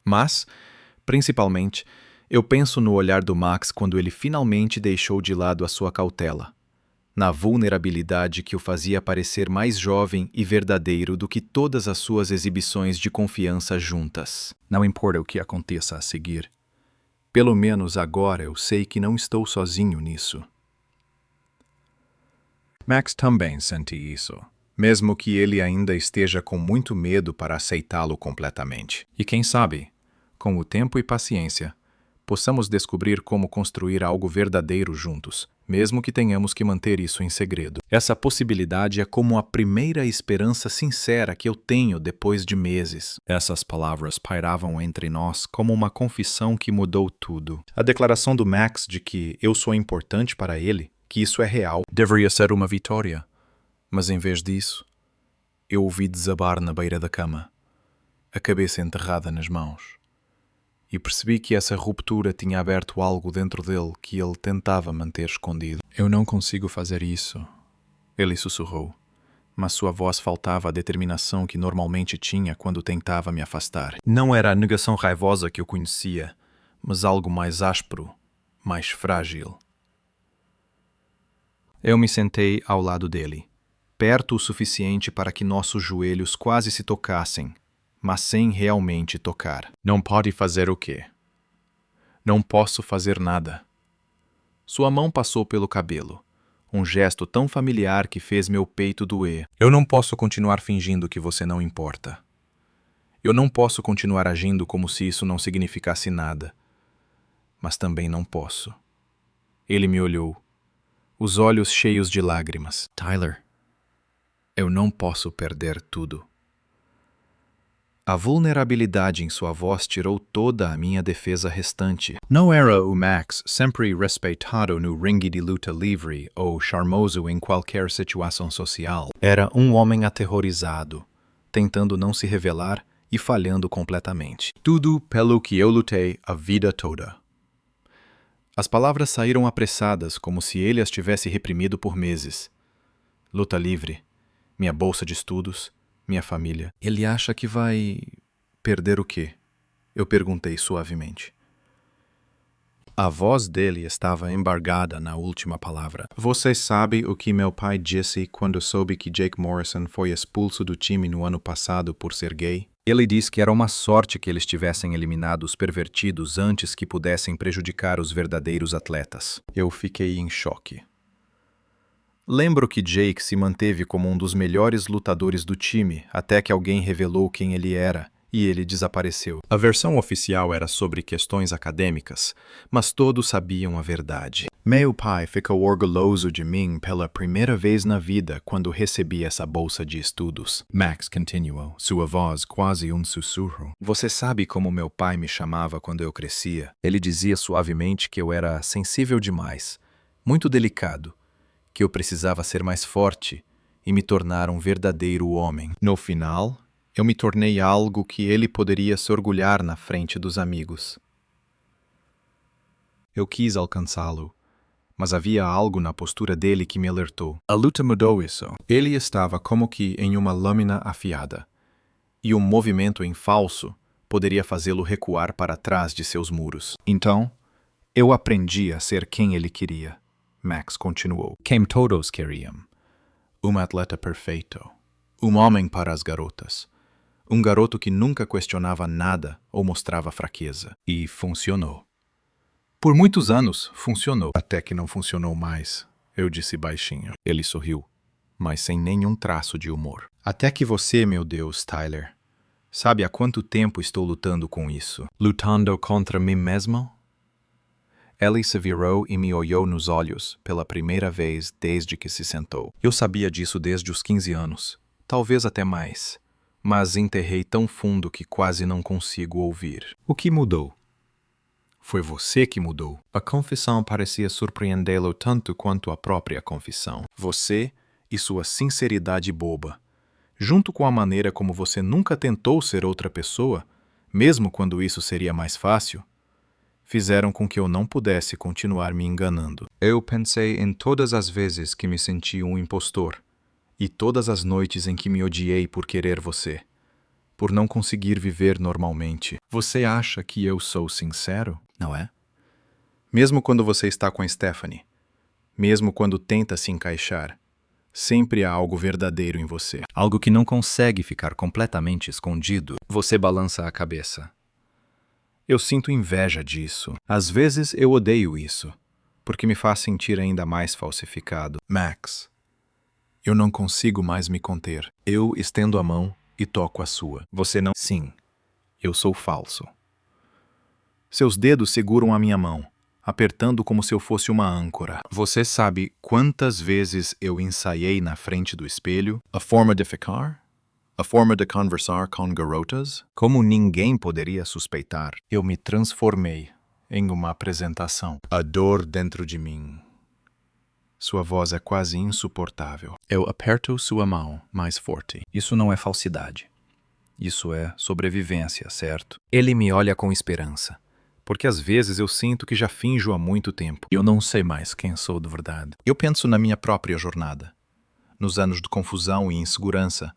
Mas, principalmente, eu penso no olhar do Max quando ele finalmente deixou de lado a sua cautela, na vulnerabilidade que o fazia parecer mais jovem e verdadeiro do que todas as suas exibições de confiança juntas. Não importa o que aconteça a seguir, Pelo menos agora eu sei que não estou sozinho nisso. Max também sente isso, mesmo que ele ainda esteja com muito medo para aceitá-lo completamente. E quem sabe, com o tempo e paciência, possamos descobrir como construir algo verdadeiro juntos, mesmo que tenhamos que manter isso em segredo. Essa possibilidade é como a primeira esperança sincera que eu tenho depois de meses. Essas palavras pairavam entre nós como uma confissão que mudou tudo. A declaração do Max de que eu sou importante para ele, que isso é real, deveria ser uma vitória. Mas em vez disso, eu o vi desabar na beira da cama, a cabeça enterrada nas mãos. E percebi que essa ruptura tinha aberto algo dentro dele que ele tentava manter escondido. Eu não consigo fazer isso, ele sussurrou, mas sua voz faltava a determinação que normalmente tinha quando tentava me afastar. Não era a negação raivosa que eu conhecia, mas algo mais áspero, mais frágil. Eu me sentei ao lado dele, perto o suficiente para que nossos joelhos quase se tocassem, mas sem realmente tocar. Não pode fazer o quê? Não posso fazer nada. Sua mão passou pelo cabelo, um gesto tão familiar que fez meu peito doer. Eu não posso continuar fingindo que você não importa. Eu não posso continuar agindo como se isso não significasse nada. Mas também não posso. Ele me olhou, os olhos cheios de lágrimas. Tyler, eu não posso perder tudo. A vulnerabilidade em sua voz tirou toda a minha defesa restante. Não era o Max sempre respeitado no ringue de luta livre ou charmoso em qualquer situação social. Era um homem aterrorizado, tentando não se revelar e falhando completamente. Tudo pelo que eu lutei a vida toda. As palavras saíram apressadas, como se ele as tivesse reprimido por meses. Luta livre, minha bolsa de estudos, minha família. Ele acha que vai perder o quê? Eu perguntei suavemente. A voz dele estava embargada na última palavra. Você sabe o que meu pai disse quando soube que Jake Morrison foi expulso do time no ano passado por ser gay? Ele disse que era uma sorte que eles tivessem eliminado os pervertidos antes que pudessem prejudicar os verdadeiros atletas. Eu fiquei em choque. Lembro que Jake se manteve como um dos melhores lutadores do time até que alguém revelou quem ele era e ele desapareceu. A versão oficial era sobre questões acadêmicas, mas todos sabiam a verdade. Meu pai ficou orgulhoso de mim pela primeira vez na vida quando recebi essa bolsa de estudos. Max continuou, sua voz quase um sussurro. Você sabe como meu pai me chamava quando eu crescia? Ele dizia suavemente que eu era sensível demais, muito delicado, que eu precisava ser mais forte e me tornar um verdadeiro homem. No final, eu me tornei algo que ele poderia se orgulhar na frente dos amigos. Eu quis alcançá-lo, mas havia algo na postura dele que me alertou. A luta mudou isso. Ele estava como que em uma lâmina afiada, e um movimento em falso poderia fazê-lo recuar para trás de seus muros. Então, eu aprendi a ser quem ele queria. Max continuou. Quem todos queriam. Um atleta perfeito. Um homem para as garotas. Um garoto que nunca questionava nada ou mostrava fraqueza. E funcionou. Por muitos anos, funcionou. Até que não funcionou mais, eu disse baixinho. Ele sorriu, mas sem nenhum traço de humor. Até que você, meu Deus, Tyler. Sabe há quanto tempo estou lutando com isso? Lutando contra mim mesmo? Ellie se virou e me olhou nos olhos pela primeira vez desde que se sentou. Eu sabia disso desde os 15 anos, talvez até mais, mas enterrei tão fundo que quase não consigo ouvir. O que mudou? Foi você que mudou. A confissão parecia surpreendê-lo tanto quanto a própria confissão. Você e sua sinceridade boba, junto com a maneira como você nunca tentou ser outra pessoa, mesmo quando isso seria mais fácil, fizeram com que eu não pudesse continuar me enganando. Eu pensei em todas as vezes que me senti um impostor, e todas as noites em que me odiei por querer você, por não conseguir viver normalmente. Você acha que eu sou sincero? Não é? Mesmo quando você está com a Stephanie, mesmo quando tenta se encaixar, sempre há algo verdadeiro em você. Algo que não consegue ficar completamente escondido. Você balança a cabeça. Eu sinto inveja disso. Às vezes eu odeio isso, porque me faz sentir ainda mais falsificado. Max, eu não consigo mais me conter. Eu estendo a mão e toco a sua. Você não... Sim, eu sou falso. Seus dedos seguram a minha mão, apertando como se eu fosse uma âncora. Você sabe quantas vezes eu ensaiei na frente do espelho A forma de ficar? A forma de conversar com garotas? como ninguém poderia suspeitar. Eu me transformei em uma apresentação. A dor dentro de mim. Sua voz é quase insuportável. Eu aperto sua mão mais forte. Isso não é falsidade. Isso é sobrevivência, certo? Ele me olha com esperança, porque às vezes eu sinto que já finjo há muito tempo. Eu não sei mais quem sou de verdade. Eu penso na minha própria jornada, nos anos de confusão e insegurança,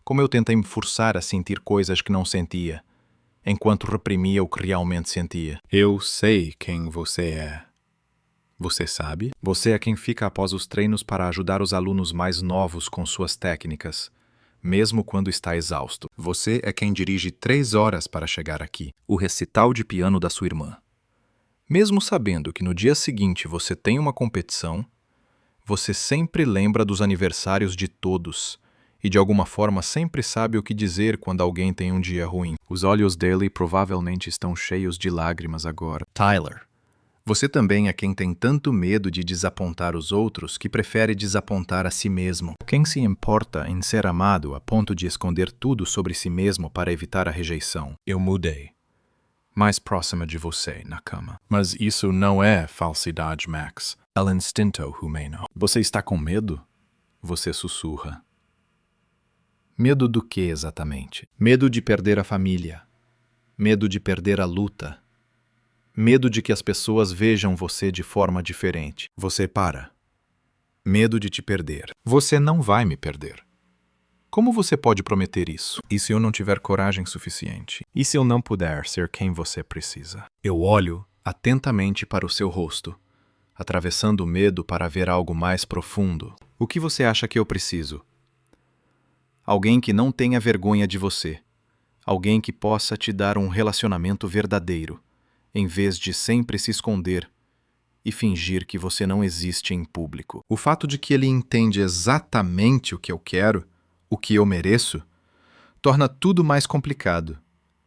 como eu tentei me forçar a sentir coisas que não sentia, enquanto reprimia o que realmente sentia. Eu sei quem você é. Você sabe? Você é quem fica após os treinos para ajudar os alunos mais novos com suas técnicas, mesmo quando está exausto. Você é quem dirige 3 horas para chegar aqui. O recital de piano da sua irmã. Mesmo sabendo que no dia seguinte você tem uma competição, você sempre lembra dos aniversários de todos e de alguma forma sempre sabe o que dizer quando alguém tem um dia ruim. Os olhos dele provavelmente estão cheios de lágrimas agora. Tyler, você também é quem tem tanto medo de desapontar os outros que prefere desapontar a si mesmo. Quem se importa em ser amado a ponto de esconder tudo sobre si mesmo para evitar a rejeição? Eu mudei. Mais próxima de você na cama. Mas isso não é falsidade, Max. É o instinto humano. Você está com medo? Você sussurra. Medo do que exatamente? Medo de perder a família. Medo de perder a luta. Medo de que as pessoas vejam você de forma diferente. Você para. Medo de te perder. Você não vai me perder. Como você pode prometer isso? E se eu não tiver coragem suficiente? E se eu não puder ser quem você precisa? Eu olho atentamente para o seu rosto, atravessando o medo para ver algo mais profundo. O que você acha que eu preciso? Alguém que não tenha vergonha de você. Alguém que possa te dar um relacionamento verdadeiro, em vez de sempre se esconder e fingir que você não existe em público. O fato de que ele entende exatamente o que eu quero, o que eu mereço, torna tudo mais complicado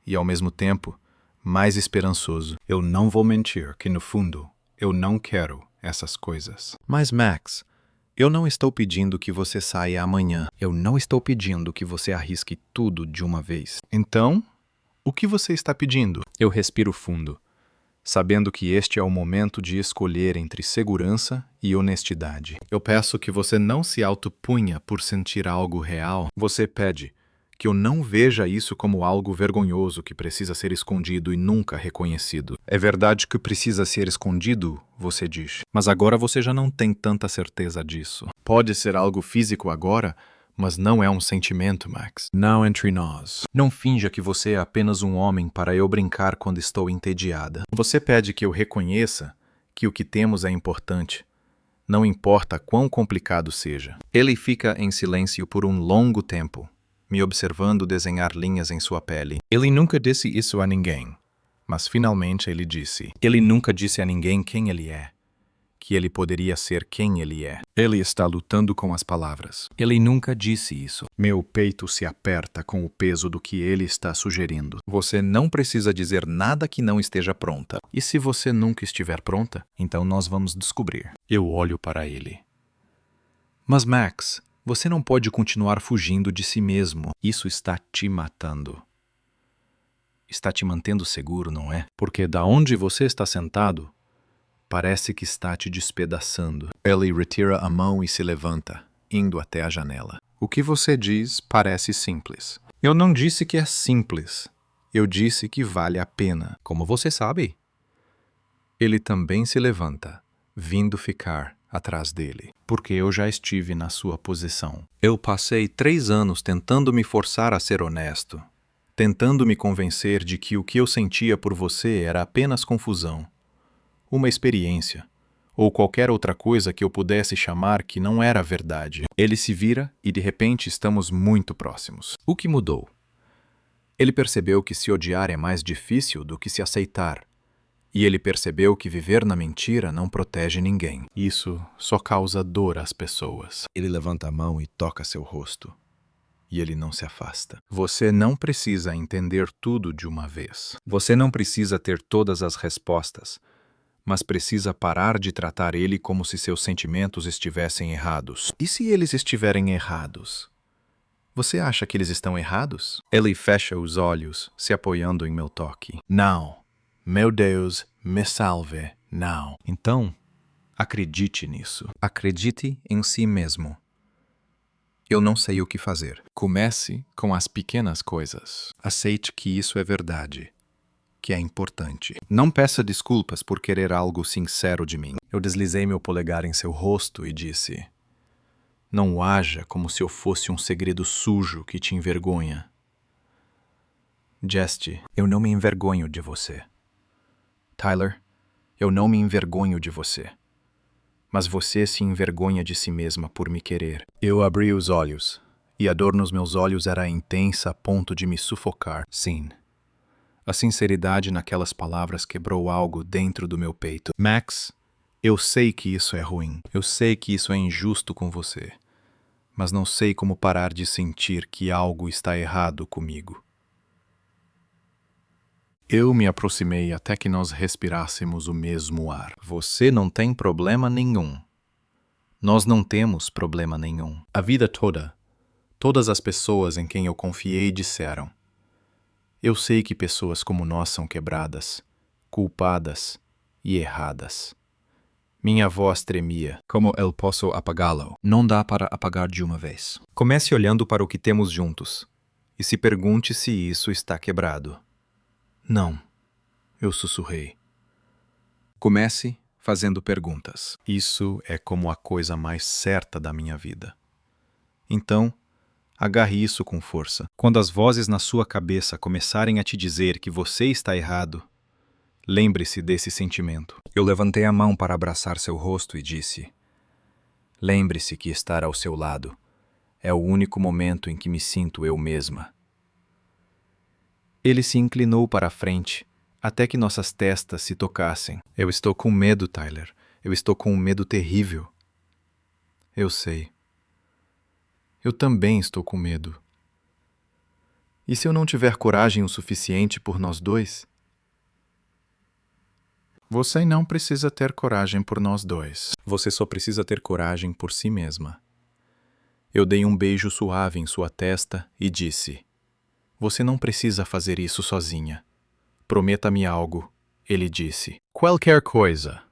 e, ao mesmo tempo, mais esperançoso. Eu não vou mentir que, no fundo, eu não quero essas coisas. Mas, Max, eu não estou pedindo que você saia amanhã. Eu não estou pedindo que você arrisque tudo de uma vez. Então, o que você está pedindo? Eu respiro fundo, sabendo que este é o momento de escolher entre segurança e honestidade. Eu peço que você não se autopunha por sentir algo real. Você pede que eu não veja isso como algo vergonhoso que precisa ser escondido e nunca reconhecido. É verdade que precisa ser escondido, você diz. Mas agora você já não tem tanta certeza disso. Pode ser algo físico agora, mas não é um sentimento, Max. Não entre nós. Não finja que você é apenas um homem para eu brincar quando estou entediada. Você pede que eu reconheça que o que temos é importante, não importa quão complicado seja. Ele fica em silêncio por um longo tempo, me observando desenhar linhas em sua pele. Ele nunca disse isso a ninguém, mas finalmente ele disse. Ele nunca disse a ninguém quem ele é, que ele poderia ser quem ele é. Ele está lutando com as palavras. Ele nunca disse isso. Meu peito se aperta com o peso do que ele está sugerindo. Você não precisa dizer nada que não esteja pronta. E se você nunca estiver pronta, então nós vamos descobrir. Eu olho para ele. Mas, Max, você não pode continuar fugindo de si mesmo. Isso está te matando. Está te mantendo seguro, não é? Porque da onde você está sentado, parece que está te despedaçando. Ele retira a mão e se levanta, indo até a janela. O que você diz parece simples. Eu não disse que é simples. Eu disse que vale a pena. Como você sabe? Ele também se levanta, vindo ficar atrás dele, porque eu já estive na sua posição. Eu passei 3 anos tentando me forçar a ser honesto, tentando me convencer de que o que eu sentia por você era apenas confusão, uma experiência, ou qualquer outra coisa que eu pudesse chamar que não era verdade. Ele se vira e de repente estamos muito próximos. O que mudou? Ele percebeu que se odiar é mais difícil do que se aceitar. E ele percebeu que viver na mentira não protege ninguém. Isso só causa dor às pessoas. Ele levanta a mão e toca seu rosto. E ele não se afasta. Você não precisa entender tudo de uma vez. Você não precisa ter todas as respostas, mas precisa parar de tratar ele como se seus sentimentos estivessem errados. E se eles estiverem errados? Você acha que eles estão errados? Ele fecha os olhos, se apoiando em meu toque. Não. Meu Deus, me salve. Não. Então, acredite nisso. Acredite em si mesmo. Eu não sei o que fazer. Comece com as pequenas coisas. Aceite que isso é verdade, que é importante. Não peça desculpas por querer algo sincero de mim. Eu deslizei meu polegar em seu rosto e disse: não haja como se eu fosse um segredo sujo que te envergonha. Jeste, eu não me envergonho de você. Tyler, eu não me envergonho de você. Mas você se envergonha de si mesma por me querer. Eu abri os olhos, e a dor nos meus olhos era intensa a ponto de me sufocar. Sim. A sinceridade naquelas palavras quebrou algo dentro do meu peito. Max, eu sei que isso é ruim. Eu sei que isso é injusto com você. Mas não sei como parar de sentir que algo está errado comigo. Eu me aproximei até que nós respirássemos o mesmo ar. Você não tem problema nenhum. Nós não temos problema nenhum. A vida toda, todas as pessoas em quem eu confiei disseram: eu sei que pessoas como nós são quebradas, culpadas e erradas. Minha voz tremia. Como eu posso apagá-lo? Não dá para apagar de uma vez. Comece olhando para o que temos juntos e se pergunte se isso está quebrado. Não, eu sussurrei. Comece fazendo perguntas. Isso é como a coisa mais certa da minha vida. Então, agarre isso com força. Quando as vozes na sua cabeça começarem a te dizer que você está errado, lembre-se desse sentimento. Eu levantei a mão para abraçar seu rosto e disse: lembre-se que estar ao seu lado é o único momento em que me sinto eu mesma. Ele se inclinou para a frente, até que nossas testas se tocassem. Eu estou com medo, Tyler. Eu estou com um medo terrível. Eu sei. Eu também estou com medo. E se eu não tiver coragem o suficiente por nós dois? Você não precisa ter coragem por nós dois. Você só precisa ter coragem por si mesma. Eu dei um beijo suave em sua testa e disse: você não precisa fazer isso sozinha. Prometa-me algo, ele disse. Qualquer coisa.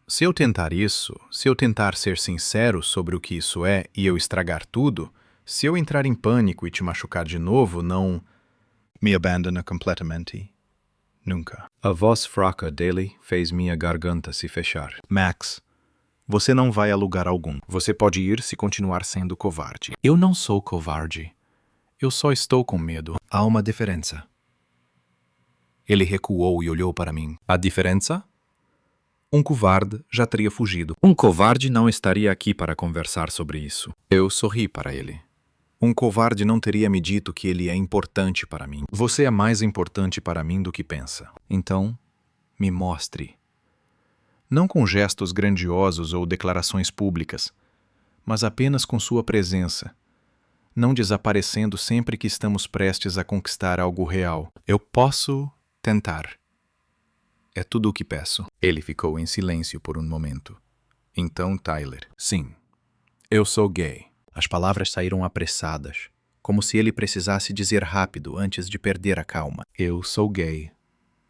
Se eu tentar isso, se eu tentar ser sincero sobre o que isso é e eu estragar tudo, se eu entrar em pânico e te machucar de novo, não me abandona completamente. Nunca. A voz fraca dele fez minha garganta se fechar. Max, você não vai a lugar algum. Você pode ir se continuar sendo covarde. Eu não sou covarde. Eu só estou com medo. Há uma diferença. Ele recuou e olhou para mim. A diferença? Um covarde já teria fugido. Um covarde não estaria aqui para conversar sobre isso. Eu sorri para ele. Um covarde não teria me dito que ele é importante para mim. Você é mais importante para mim do que pensa. Então, me mostre. Não com gestos grandiosos ou declarações públicas, mas apenas com sua presença. Não desaparecendo sempre que estamos prestes a conquistar algo real. Eu posso tentar. É tudo o que peço. Ele ficou em silêncio por um momento. Então, Tyler. Sim, eu sou gay. As palavras saíram apressadas, como se ele precisasse dizer rápido antes de perder a calma. Eu sou gay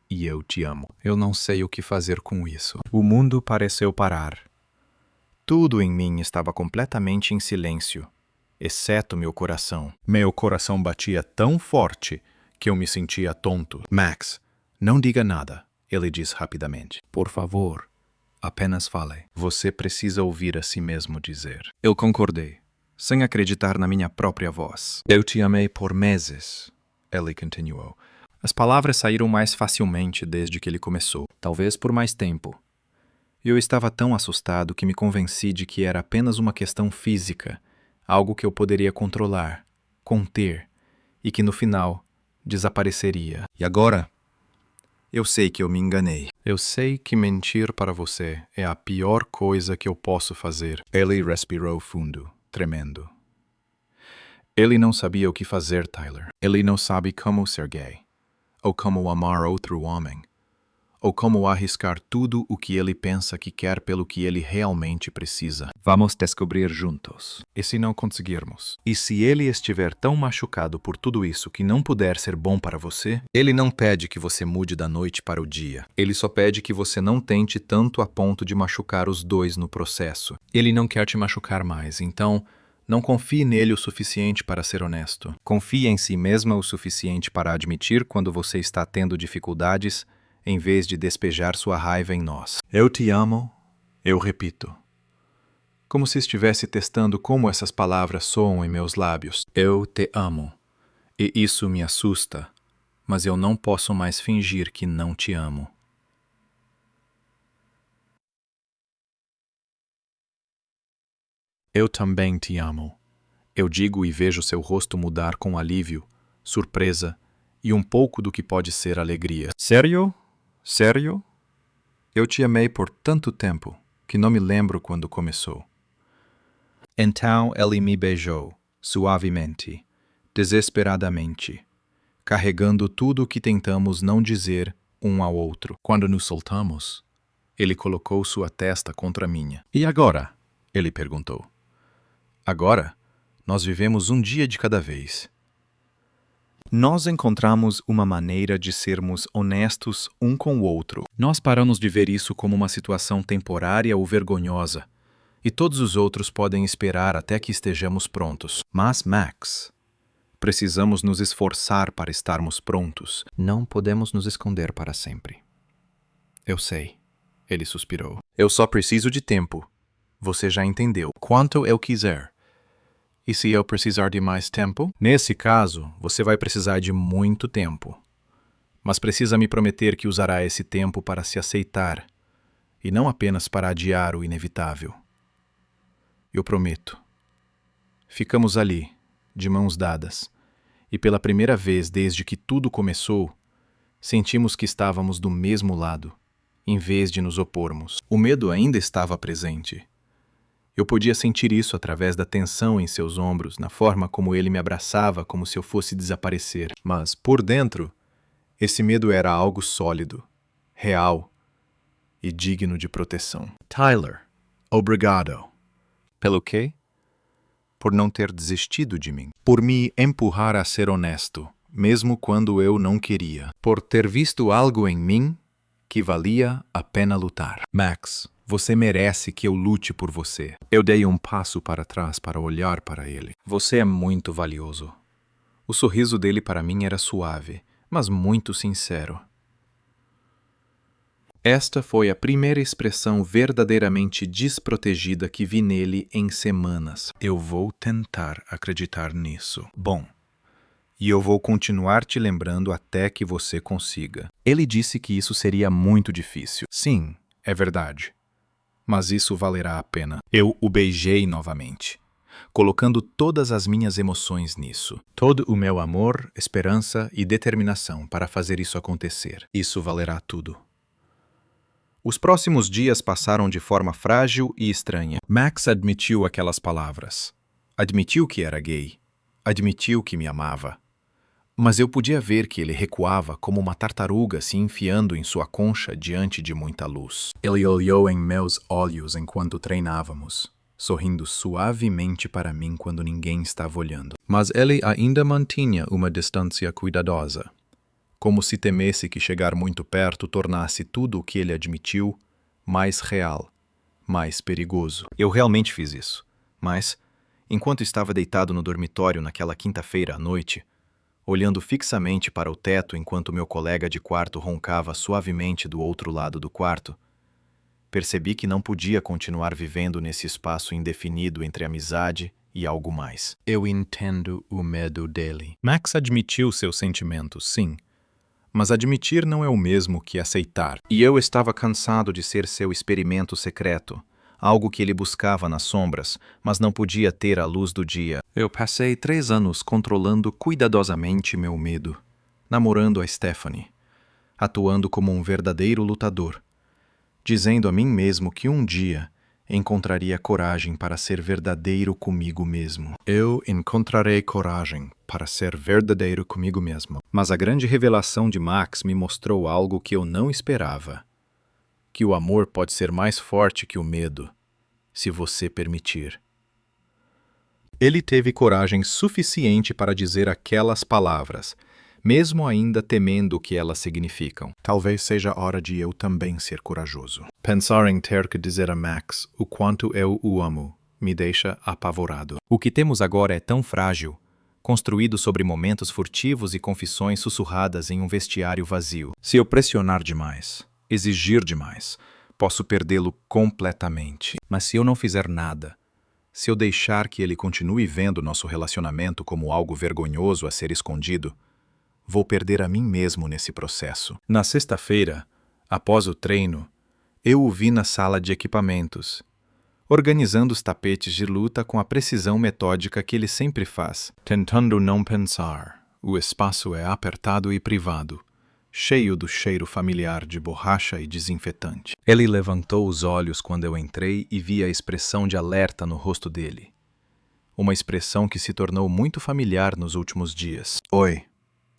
e eu te amo. Eu não sei o que fazer com isso. O mundo pareceu parar. Tudo em mim estava completamente em silêncio, exceto meu coração. Meu coração batia tão forte que eu me sentia tonto. Max, não diga nada, ele disse rapidamente. Por favor, apenas fale. Você precisa ouvir a si mesmo dizer. Eu concordei, sem acreditar na minha própria voz. Eu te amei por meses, ele continuou. As palavras saíram mais facilmente desde que ele começou, talvez por mais tempo. Eu estava tão assustado que me convenci de que era apenas uma questão física, algo que eu poderia controlar, conter, e que no final desapareceria. E agora? Eu sei que eu me enganei. Eu sei que mentir para você é a pior coisa que eu posso fazer. Ele respirou fundo, tremendo. Ele não sabia o que fazer, Tyler. Ele não sabe como ser gay, ou como amar outro homem, ou como arriscar tudo o que ele pensa que quer pelo que ele realmente precisa. Vamos descobrir juntos. E se não conseguirmos? E se ele estiver tão machucado por tudo isso que não puder ser bom para você? Ele não pede que você mude da noite para o dia. Ele só pede que você não tente tanto a ponto de machucar os dois no processo. Ele não quer te machucar mais, então não confie nele o suficiente para ser honesto. Confie em si mesma o suficiente para admitir quando você está tendo dificuldades, em vez de despejar sua raiva em nós. Eu te amo, eu repito. Como se estivesse testando como essas palavras soam em meus lábios. Eu te amo. E isso me assusta, mas eu não posso mais fingir que não te amo. Eu também te amo. Eu digo e vejo seu rosto mudar com alívio, surpresa e um pouco do que pode ser alegria. Sério? Sério? Eu te amei por tanto tempo que não me lembro quando começou. Então ele me beijou, suavemente, desesperadamente, carregando tudo o que tentamos não dizer um ao outro. Quando nos soltamos, ele colocou sua testa contra a minha. E agora? Ele perguntou. Agora, nós vivemos um dia de cada vez. Nós encontramos uma maneira de sermos honestos um com o outro. Nós paramos de ver isso como uma situação temporária ou vergonhosa, e todos os outros podem esperar até que estejamos prontos. Mas, Max, precisamos nos esforçar para estarmos prontos. Não podemos nos esconder para sempre. Eu sei, ele suspirou. Eu só preciso de tempo. Você já entendeu. Quanto eu quiser. E se eu precisar de mais tempo? Nesse caso, você vai precisar de muito tempo. Mas precisa me prometer que usará esse tempo para se aceitar, e não apenas para adiar o inevitável. Eu prometo. Ficamos ali, de mãos dadas, e pela primeira vez desde que tudo começou, sentimos que estávamos do mesmo lado, em vez de nos opormos. O medo ainda estava presente. Eu podia sentir isso através da tensão em seus ombros, na forma como ele me abraçava como se eu fosse desaparecer. Mas, por dentro, esse medo era algo sólido, real e digno de proteção. Tyler, obrigado. Pelo quê? Por não ter desistido de mim. Por me empurrar a ser honesto, mesmo quando eu não queria. Por ter visto algo em mim que valia a pena lutar. Max, você merece que eu lute por você. Eu dei um passo para trás para olhar para ele. Você é muito valioso. O sorriso dele para mim era suave, mas muito sincero. Esta foi a primeira expressão verdadeiramente desprotegida que vi nele em semanas. Eu vou tentar acreditar nisso. Bom, e eu vou continuar te lembrando até que você consiga. Ele disse que isso seria muito difícil. Sim, é verdade. Mas isso valerá a pena. Eu o beijei novamente, colocando todas as minhas emoções nisso. Todo o meu amor, esperança e determinação para fazer isso acontecer. Isso valerá tudo. Os próximos dias passaram de forma frágil e estranha. Max admitiu aquelas palavras. Admitiu que era gay. Admitiu que me amava. Mas eu podia ver que ele recuava como uma tartaruga se enfiando em sua concha diante de muita luz. Ele olhou em meus olhos enquanto treinávamos, sorrindo suavemente para mim quando ninguém estava olhando. Mas ele ainda mantinha uma distância cuidadosa, como se temesse que chegar muito perto tornasse tudo o que ele admitiu mais real, mais perigoso. Eu realmente fiz isso, mas, enquanto estava deitado no dormitório naquela quinta-feira à noite, olhando fixamente para o teto enquanto meu colega de quarto roncava suavemente do outro lado do quarto, percebi que não podia continuar vivendo nesse espaço indefinido entre amizade e algo mais. Eu entendo o medo dele. Max admitiu seus sentimentos, sim, mas admitir não é o mesmo que aceitar. E eu estava cansado de ser seu experimento secreto, algo que ele buscava nas sombras, mas não podia ter à luz do dia. Eu passei 3 anos controlando cuidadosamente meu medo, namorando a Stephanie, atuando como um verdadeiro lutador, dizendo a mim mesmo que um dia encontraria coragem para ser verdadeiro comigo mesmo. Eu encontrarei coragem para ser verdadeiro comigo mesmo. Mas a grande revelação de Max me mostrou algo que eu não esperava. Que o amor pode ser mais forte que o medo, se você permitir. Ele teve coragem suficiente para dizer aquelas palavras, mesmo ainda temendo o que elas significam. Talvez seja hora de eu também ser corajoso. Pensar em ter que dizer a Max o quanto eu o amo me deixa apavorado. O que temos agora é tão frágil, construído sobre momentos furtivos e confissões sussurradas em um vestiário vazio. Se eu pressionar demais, exigir demais, posso perdê-lo completamente. Mas se eu não fizer nada, se eu deixar que ele continue vendo nosso relacionamento como algo vergonhoso a ser escondido, vou perder a mim mesmo nesse processo. Na sexta-feira, após o treino, eu o vi na sala de equipamentos, organizando os tapetes de luta com a precisão metódica que ele sempre faz. Tentando não pensar, o espaço é apertado e privado, cheio do cheiro familiar de borracha e desinfetante. Ele levantou os olhos quando eu entrei e vi a expressão de alerta no rosto dele. Uma expressão que se tornou muito familiar nos últimos dias. Oi,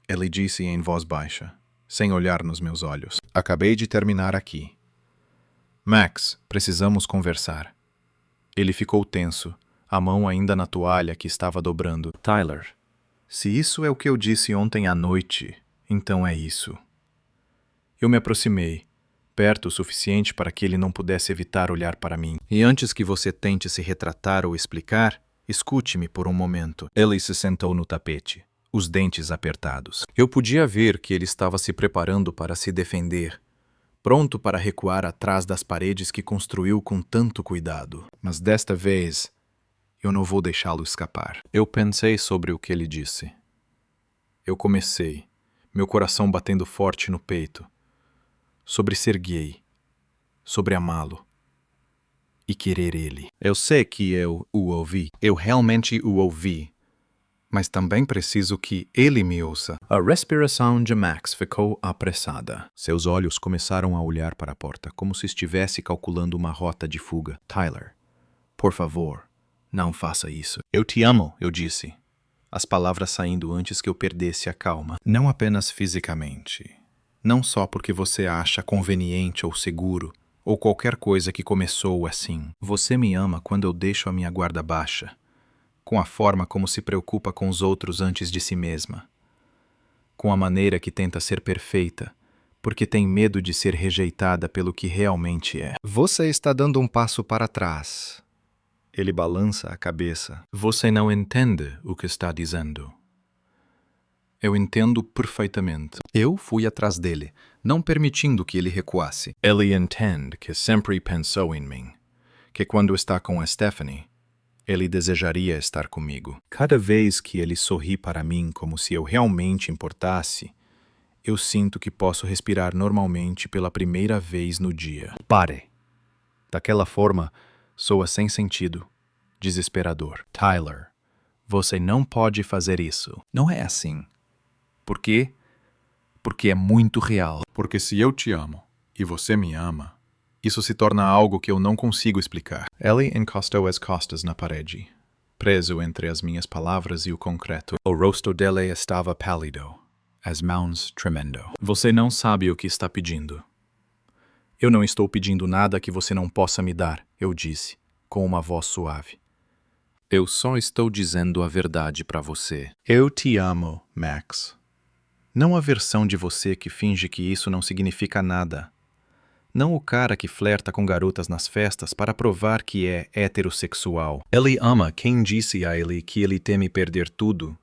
ele disse em voz baixa, sem olhar nos meus olhos. Acabei de terminar aqui. Max, precisamos conversar. Ele ficou tenso, a mão ainda na toalha que estava dobrando. Tyler, se isso é o que eu disse ontem à noite, então é isso. Eu me aproximei, perto o suficiente para que ele não pudesse evitar olhar para mim. E antes que você tente se retratar ou explicar, escute-me por um momento. Ele se sentou no tapete, os dentes apertados. Eu podia ver que ele estava se preparando para se defender, pronto para recuar atrás das paredes que construiu com tanto cuidado. Mas desta vez, eu não vou deixá-lo escapar. Eu pensei sobre o que ele disse. Eu comecei, meu coração batendo forte no peito, sobre ser gay, sobre amá-lo e querer ele. Eu sei que eu o ouvi. Eu realmente o ouvi. Mas também preciso que ele me ouça. A respiração de Max ficou apressada. Seus olhos começaram a olhar para a porta, como se estivesse calculando uma rota de fuga. Tyler, por favor, não faça isso. Eu te amo, eu disse. As palavras saindo antes que eu perdesse a calma. Não apenas fisicamente. Não só porque você acha conveniente ou seguro, ou qualquer coisa que começou assim. Você me ama quando eu deixo a minha guarda baixa, com a forma como se preocupa com os outros antes de si mesma, com a maneira que tenta ser perfeita, porque tem medo de ser rejeitada pelo que realmente é. Você está dando um passo para trás. Ele balança a cabeça. Você não entende o que está dizendo. Eu entendo perfeitamente. Eu fui atrás dele, não permitindo que ele recuasse. Ele entende que sempre pensou em mim, que quando está com a Stephanie, ele desejaria estar comigo. Cada vez que ele sorri para mim como se eu realmente importasse, eu sinto que posso respirar normalmente pela primeira vez no dia. Pare. Daquela forma, soa sem sentido, desesperador. Tyler, você não pode fazer isso. Não é assim. Por quê? Porque é muito real. Porque se eu te amo e você me ama, isso se torna algo que eu não consigo explicar. Ele encostou as costas na parede, preso entre as minhas palavras e o concreto. O rosto dele estava pálido, as mãos tremendo. Você não sabe o que está pedindo. Eu não estou pedindo nada que você não possa me dar, eu disse, com uma voz suave. Eu só estou dizendo a verdade para você. Eu te amo, Max. Não a versão de você que finge que isso não significa nada. Não o cara que flerta com garotas nas festas para provar que é heterossexual. Ele ama quem disse a ele que ele teme perder tudo.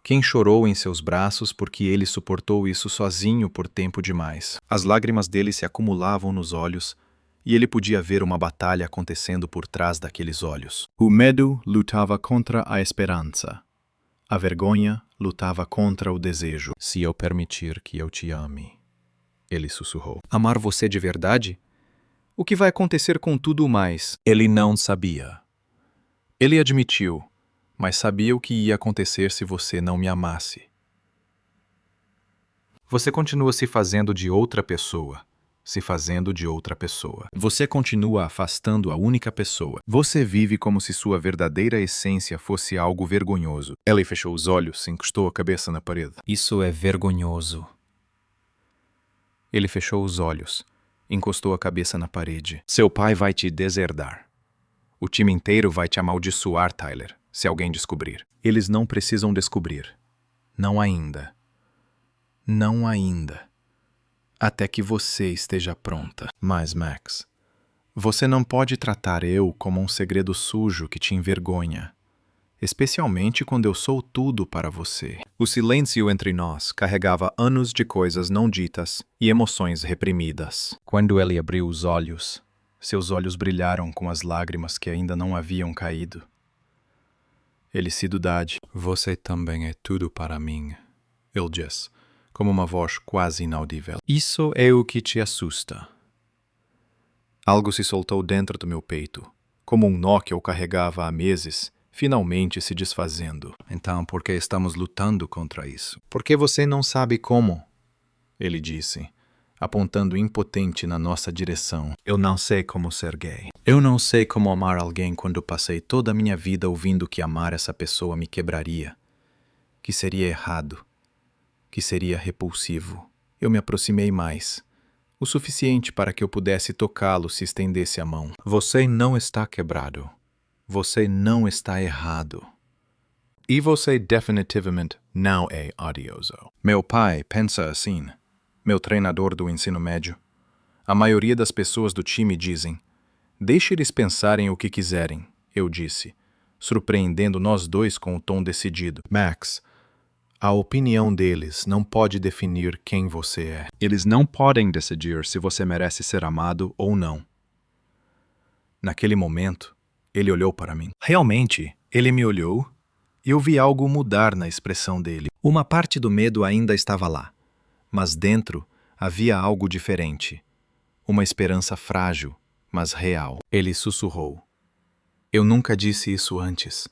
Quem chorou em seus braços porque ele suportou isso sozinho por tempo demais. As lágrimas dele se acumulavam nos olhos e ele podia ver uma batalha acontecendo por trás daqueles olhos. O medo lutava contra a esperança. A vergonha lutava contra o desejo. Se eu permitir que eu te ame, ele sussurrou. Amar você de verdade? O que vai acontecer com tudo mais? Ele não sabia. Ele admitiu, mas sabia o que ia acontecer se você não me amasse. Você continua se fazendo de outra pessoa. Se fazendo de outra pessoa. Você continua afastando a única pessoa. Você vive como se sua verdadeira essência fosse algo vergonhoso. Ellie fechou os olhos e encostou a cabeça na parede. Isso é vergonhoso. Ele fechou os olhos, encostou a cabeça na parede. Seu pai vai te deserdar. O time inteiro vai te amaldiçoar, Tyler, se alguém descobrir. Eles não precisam descobrir. Não ainda. Não ainda. Até que você esteja pronta. Mas, Max, você não pode tratar eu como um segredo sujo que te envergonha, especialmente quando eu sou tudo para você. O silêncio entre nós carregava anos de coisas não ditas e emoções reprimidas. Quando ele abriu os olhos, seus olhos brilharam com as lágrimas que ainda não haviam caído. Felicidade. Você também é tudo para mim, ele disse, como uma voz quase inaudível. Isso é o que te assusta. Algo se soltou dentro do meu peito, como um nó que eu carregava há meses, finalmente se desfazendo. Então, por que estamos lutando contra isso? Porque você não sabe como, ele disse, apontando impotente na nossa direção. Eu não sei como ser gay. Eu não sei como amar alguém quando passei toda a minha vida ouvindo que amar essa pessoa me quebraria, que seria errado, que seria repulsivo. Eu me aproximei mais, o suficiente para que eu pudesse tocá-lo se estendesse a mão. Você não está quebrado. Você não está errado. E você definitivamente não é odioso. Meu pai pensa assim, meu treinador do ensino médio. A maioria das pessoas do time dizem, deixe eles pensarem o que quiserem, eu disse, surpreendendo nós dois com o tom decidido. Max, a opinião deles não pode definir quem você é. Eles não podem decidir se você merece ser amado ou não. Naquele momento, ele olhou para mim. Realmente, ele me olhou e eu vi algo mudar na expressão dele. Uma parte do medo ainda estava lá, mas dentro havia algo diferente. Uma esperança frágil, mas real. Ele sussurrou. Eu nunca disse isso antes.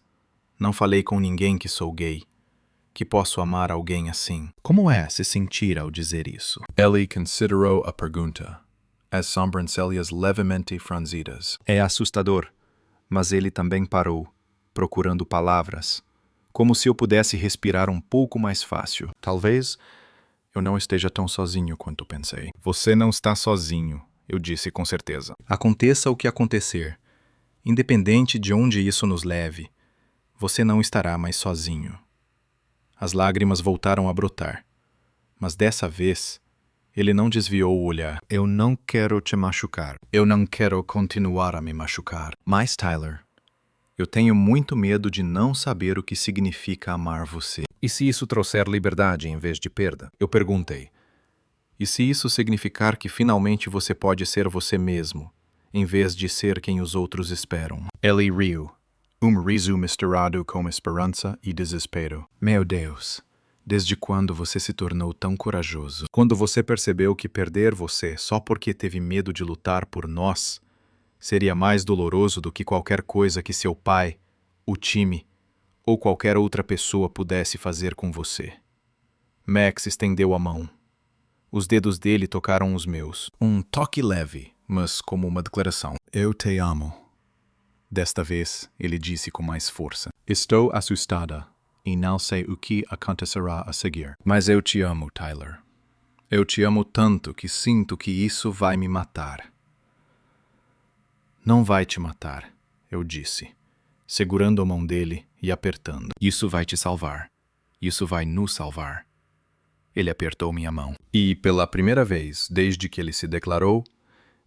Não falei com ninguém que sou gay. Que posso amar alguém assim. Como é se sentir ao dizer isso? Ellie considerou a pergunta, as sobrancelhas levemente franzidas. É assustador, mas ele também parou, procurando palavras, como se eu pudesse respirar um pouco mais fácil. Talvez eu não esteja tão sozinho quanto pensei. Você não está sozinho, eu disse com certeza. Aconteça o que acontecer, independente de onde isso nos leve, você não estará mais sozinho. As lágrimas voltaram a brotar, mas dessa vez ele não desviou o olhar. Eu não quero te machucar. Eu não quero continuar a me machucar. Mas, Tyler, eu tenho muito medo de não saber o que significa amar você. E se isso trouxer liberdade em vez de perda? Eu perguntei. E se isso significar que finalmente você pode ser você mesmo, em vez de ser quem os outros esperam? Ellie riu. Riso misturado com esperança e desespero. Meu Deus, desde quando você se tornou tão corajoso? Quando você percebeu que perder você só porque teve medo de lutar por nós seria mais doloroso do que qualquer coisa que seu pai, o time ou qualquer outra pessoa pudesse fazer com você. Max estendeu a mão. Os dedos dele tocaram os meus. Um toque leve, mas como uma declaração. Eu te amo. Desta vez, ele disse com mais força. Estou assustada e não sei o que acontecerá a seguir. Mas eu te amo, Tyler. Eu te amo tanto que sinto que isso vai me matar. Não vai te matar, eu disse, segurando a mão dele e apertando. Isso vai te salvar. Isso vai nos salvar. Ele apertou minha mão. E, pela primeira vez desde que ele se declarou,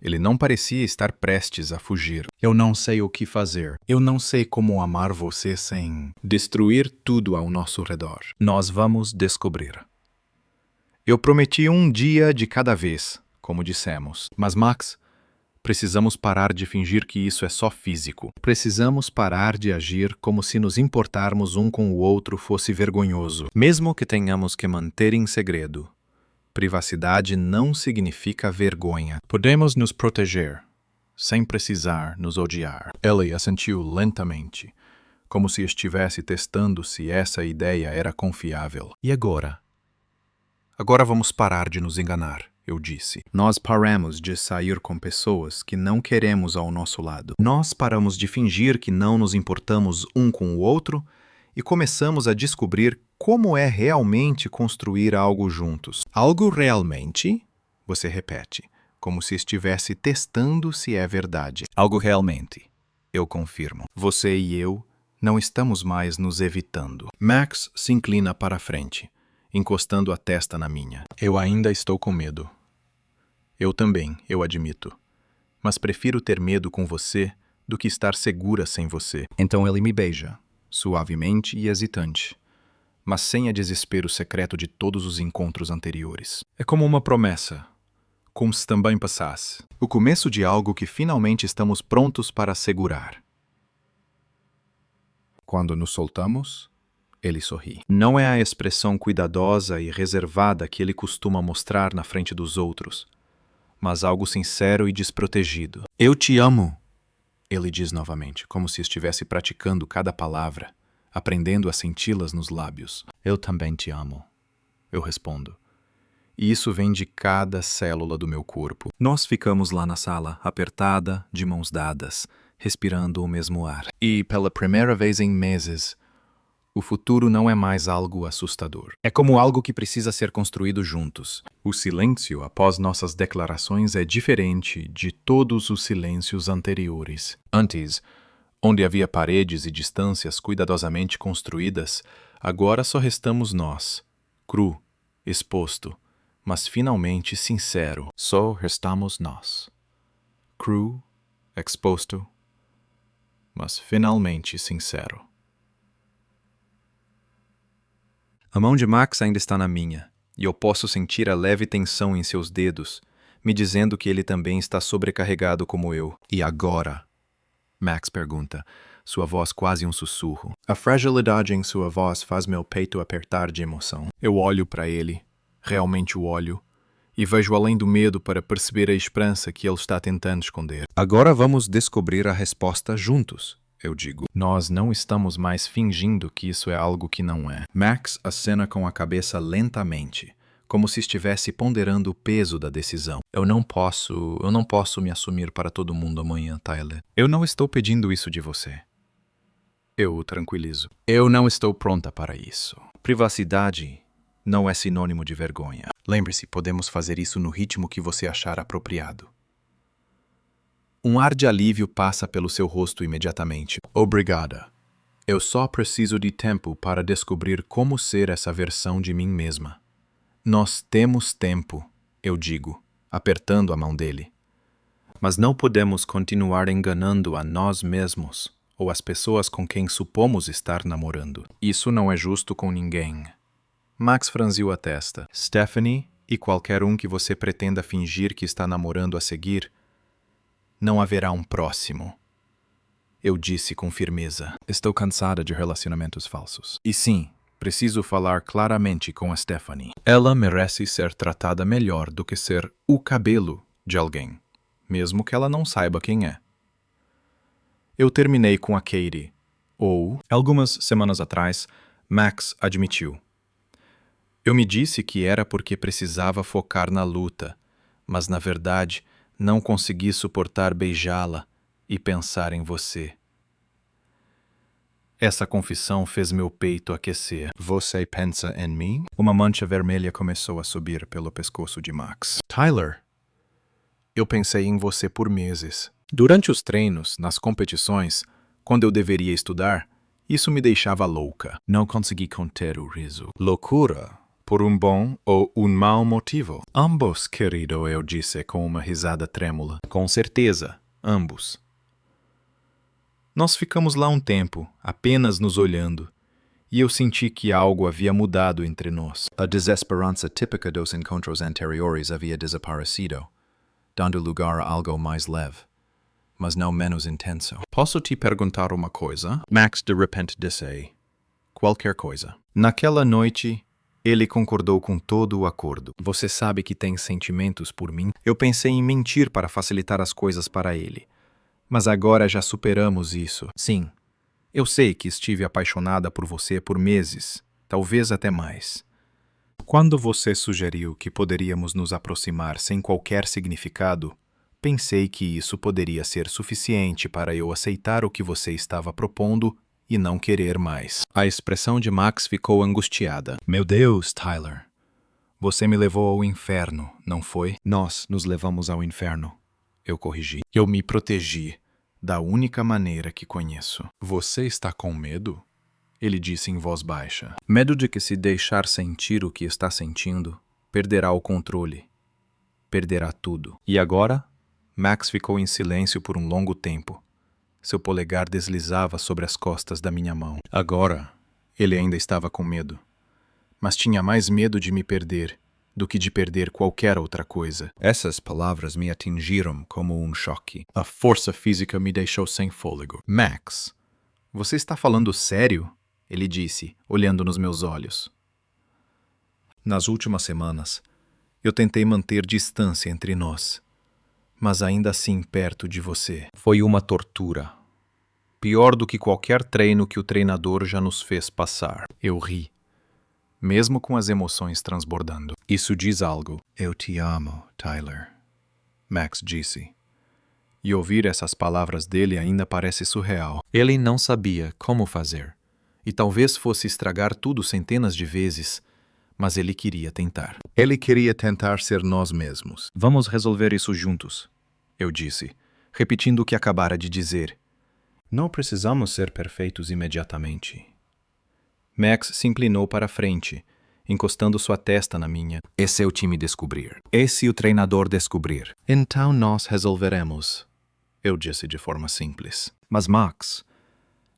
ele não parecia estar prestes a fugir. Eu não sei o que fazer. Eu não sei como amar você sem destruir tudo ao nosso redor. Nós vamos descobrir. Eu prometi um dia de cada vez, como dissemos. Mas, Max, precisamos parar de fingir que isso é só físico. Precisamos parar de agir como se nos importarmos um com o outro fosse vergonhoso. Mesmo que tenhamos que manter em segredo. Privacidade não significa vergonha. Podemos nos proteger, sem precisar nos odiar. Ellie assentiu lentamente, como se estivesse testando se essa ideia era confiável. E agora? Agora vamos parar de nos enganar, eu disse. Nós paramos de sair com pessoas que não queremos ao nosso lado. Nós paramos de fingir que não nos importamos um com o outro e começamos a descobrir como é realmente construir algo juntos. Algo realmente? Você repete, como se estivesse testando se é verdade. Algo realmente, eu confirmo. Você e eu não estamos mais nos evitando. Max se inclina para a frente, encostando a testa na minha. Eu ainda estou com medo. Eu também, eu admito. Mas prefiro ter medo com você do que estar segura sem você. Então ele me beija, suavemente e hesitante, mas sem a desespero secreto de todos os encontros anteriores. É como uma promessa, como se também passasse. O começo de algo que finalmente estamos prontos para assegurar. Quando nos soltamos, ele sorri. Não é a expressão cuidadosa e reservada que ele costuma mostrar na frente dos outros, mas algo sincero e desprotegido. Eu te amo. Ele diz novamente, como se estivesse praticando cada palavra, aprendendo a senti-las nos lábios. Eu também te amo, eu respondo. E isso vem de cada célula do meu corpo. Nós ficamos lá na sala, apertada, de mãos dadas, respirando o mesmo ar. E, pela primeira vez em meses, o futuro não é mais algo assustador. É como algo que precisa ser construído juntos. O silêncio após nossas declarações é diferente de todos os silêncios anteriores. Antes, onde havia paredes e distâncias cuidadosamente construídas, agora só restamos nós, cru, exposto, mas finalmente sincero. Só restamos nós, cru, exposto, mas finalmente sincero. A mão de Max ainda está na minha, e eu posso sentir a leve tensão em seus dedos, me dizendo que ele também está sobrecarregado como eu. E agora? Max pergunta, sua voz quase um sussurro. A fragilidade em sua voz faz meu peito apertar de emoção. Eu olho para ele, realmente o olho, e vejo além do medo para perceber a esperança que ele está tentando esconder. Agora vamos descobrir a resposta juntos, eu digo. Nós não estamos mais fingindo que isso é algo que não é. Max acena com a cabeça lentamente, como se estivesse ponderando o peso da decisão. Eu não posso me assumir para todo mundo amanhã, Tyler. Eu não estou pedindo isso de você. Eu o tranquilizo. Eu não estou pronta para isso. Privacidade não é sinônimo de vergonha. Lembre-se, podemos fazer isso no ritmo que você achar apropriado. Um ar de alívio passa pelo seu rosto imediatamente. Obrigada. Eu só preciso de tempo para descobrir como ser essa versão de mim mesma. Nós temos tempo, eu digo, apertando a mão dele. Mas não podemos continuar enganando a nós mesmos ou as pessoas com quem supomos estar namorando. Isso não é justo com ninguém. Max franziu a testa. Stephanie e qualquer um que você pretenda fingir que está namorando a seguir, não haverá um próximo. Eu disse com firmeza. Estou cansada de relacionamentos falsos. E sim, preciso falar claramente com a Stephanie. Ela merece ser tratada melhor do que ser o cabelo de alguém, mesmo que ela não saiba quem é. Eu terminei com a Katie. Algumas semanas atrás, Max admitiu. Eu me disse que era porque precisava focar na luta, mas na verdade não consegui suportar beijá-la e pensar em você. Essa confissão fez meu peito aquecer. Você pensa em mim? Uma mancha vermelha começou a subir pelo pescoço de Max. Tyler, eu pensei em você por meses. Durante os treinos, nas competições, quando eu deveria estudar, isso me deixava louca. Não consegui conter o riso. Loucura? Por um bom ou um mau motivo? Ambos, querido, eu disse com uma risada trêmula. Com certeza, ambos. Nós ficamos lá um tempo, apenas nos olhando, e eu senti que algo havia mudado entre nós. A desesperança típica dos encontros anteriores havia desaparecido, dando lugar a algo mais leve, mas não menos intenso. Posso te perguntar uma coisa? Max de repente disse. Qualquer coisa. Naquela noite, ele concordou com todo o acordo. Você sabe que tem sentimentos por mim? Eu pensei em mentir para facilitar as coisas para ele. Mas agora já superamos isso. Sim. Eu sei que estive apaixonada por você por meses, talvez até mais. Quando você sugeriu que poderíamos nos aproximar sem qualquer significado, pensei que isso poderia ser suficiente para eu aceitar o que você estava propondo e não querer mais. A expressão de Max ficou angustiada. Meu Deus, Tyler. Você me levou ao inferno, não foi? Nós nos levamos ao inferno. Eu corrigi. Eu me protegi da única maneira que conheço. Você está com medo? Ele disse em voz baixa. Medo de que, se deixar sentir o que está sentindo, perderá o controle. Perderá tudo. E agora? Max ficou em silêncio por um longo tempo. Seu polegar deslizava sobre as costas da minha mão. Agora, ele ainda estava com medo. Mas tinha mais medo de me perder do que de perder qualquer outra coisa. Essas palavras me atingiram como um choque. A força física me deixou sem fôlego. Max, você está falando sério? Ele disse, olhando nos meus olhos. Nas últimas semanas, eu tentei manter distância entre nós, mas ainda assim perto de você. Foi uma tortura. Pior do que qualquer treino que o treinador já nos fez passar. Eu ri, mesmo com as emoções transbordando. Isso diz algo. Eu te amo, Tyler, Max disse. E ouvir essas palavras dele ainda parece surreal. Ele não sabia como fazer. E talvez fosse estragar tudo centenas de vezes, mas ele queria tentar. Ele queria tentar ser nós mesmos. Vamos resolver isso juntos, eu disse, repetindo o que acabara de dizer. Não precisamos ser perfeitos imediatamente. Max se inclinou para a frente, encostando sua testa na minha. Esse é o time descobrir. Esse o treinador descobrir. Então nós resolveremos, eu disse de forma simples. Mas Max,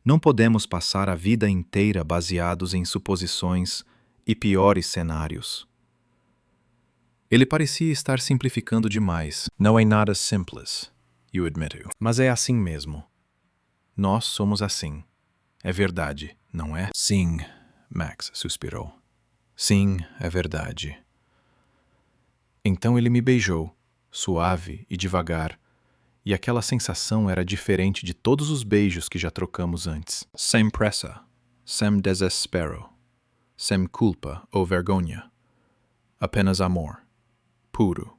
não podemos passar a vida inteira baseados em suposições e piores cenários. Ele parecia estar simplificando demais. Não é nada simples, eu admito. Mas é assim mesmo. Nós somos assim. É verdade, não é? Sim, Max suspirou. Sim, é verdade. Então ele me beijou, suave e devagar, e aquela sensação era diferente de todos os beijos que já trocamos antes. Sem pressa, sem desespero, sem culpa ou vergonha. Apenas amor, puro,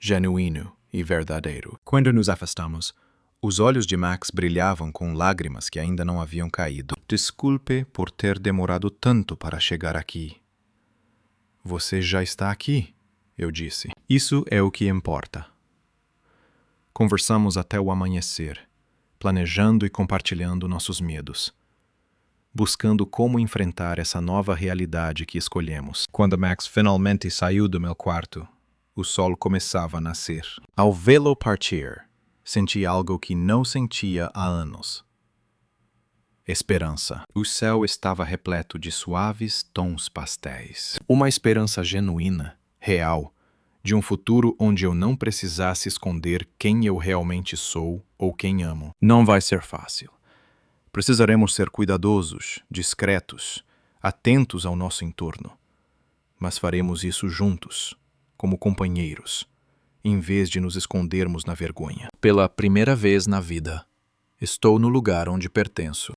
genuíno e verdadeiro. Quando nos afastamos, os olhos de Max brilhavam com lágrimas que ainda não haviam caído. Desculpe por ter demorado tanto para chegar aqui. Você já está aqui, eu disse. Isso é o que importa. Conversamos até o amanhecer, planejando e compartilhando nossos medos, buscando como enfrentar essa nova realidade que escolhemos. Quando Max finalmente saiu do meu quarto, o sol começava a nascer. Ao vê-lo partir, senti algo que não sentia há anos. Esperança. O céu estava repleto de suaves tons pastéis. Uma esperança genuína, real, de um futuro onde eu não precisasse esconder quem eu realmente sou ou quem amo. Não vai ser fácil. Precisaremos ser cuidadosos, discretos, atentos ao nosso entorno. Mas faremos isso juntos, como companheiros, em vez de nos escondermos na vergonha. Pela primeira vez na vida, estou no lugar onde pertenço.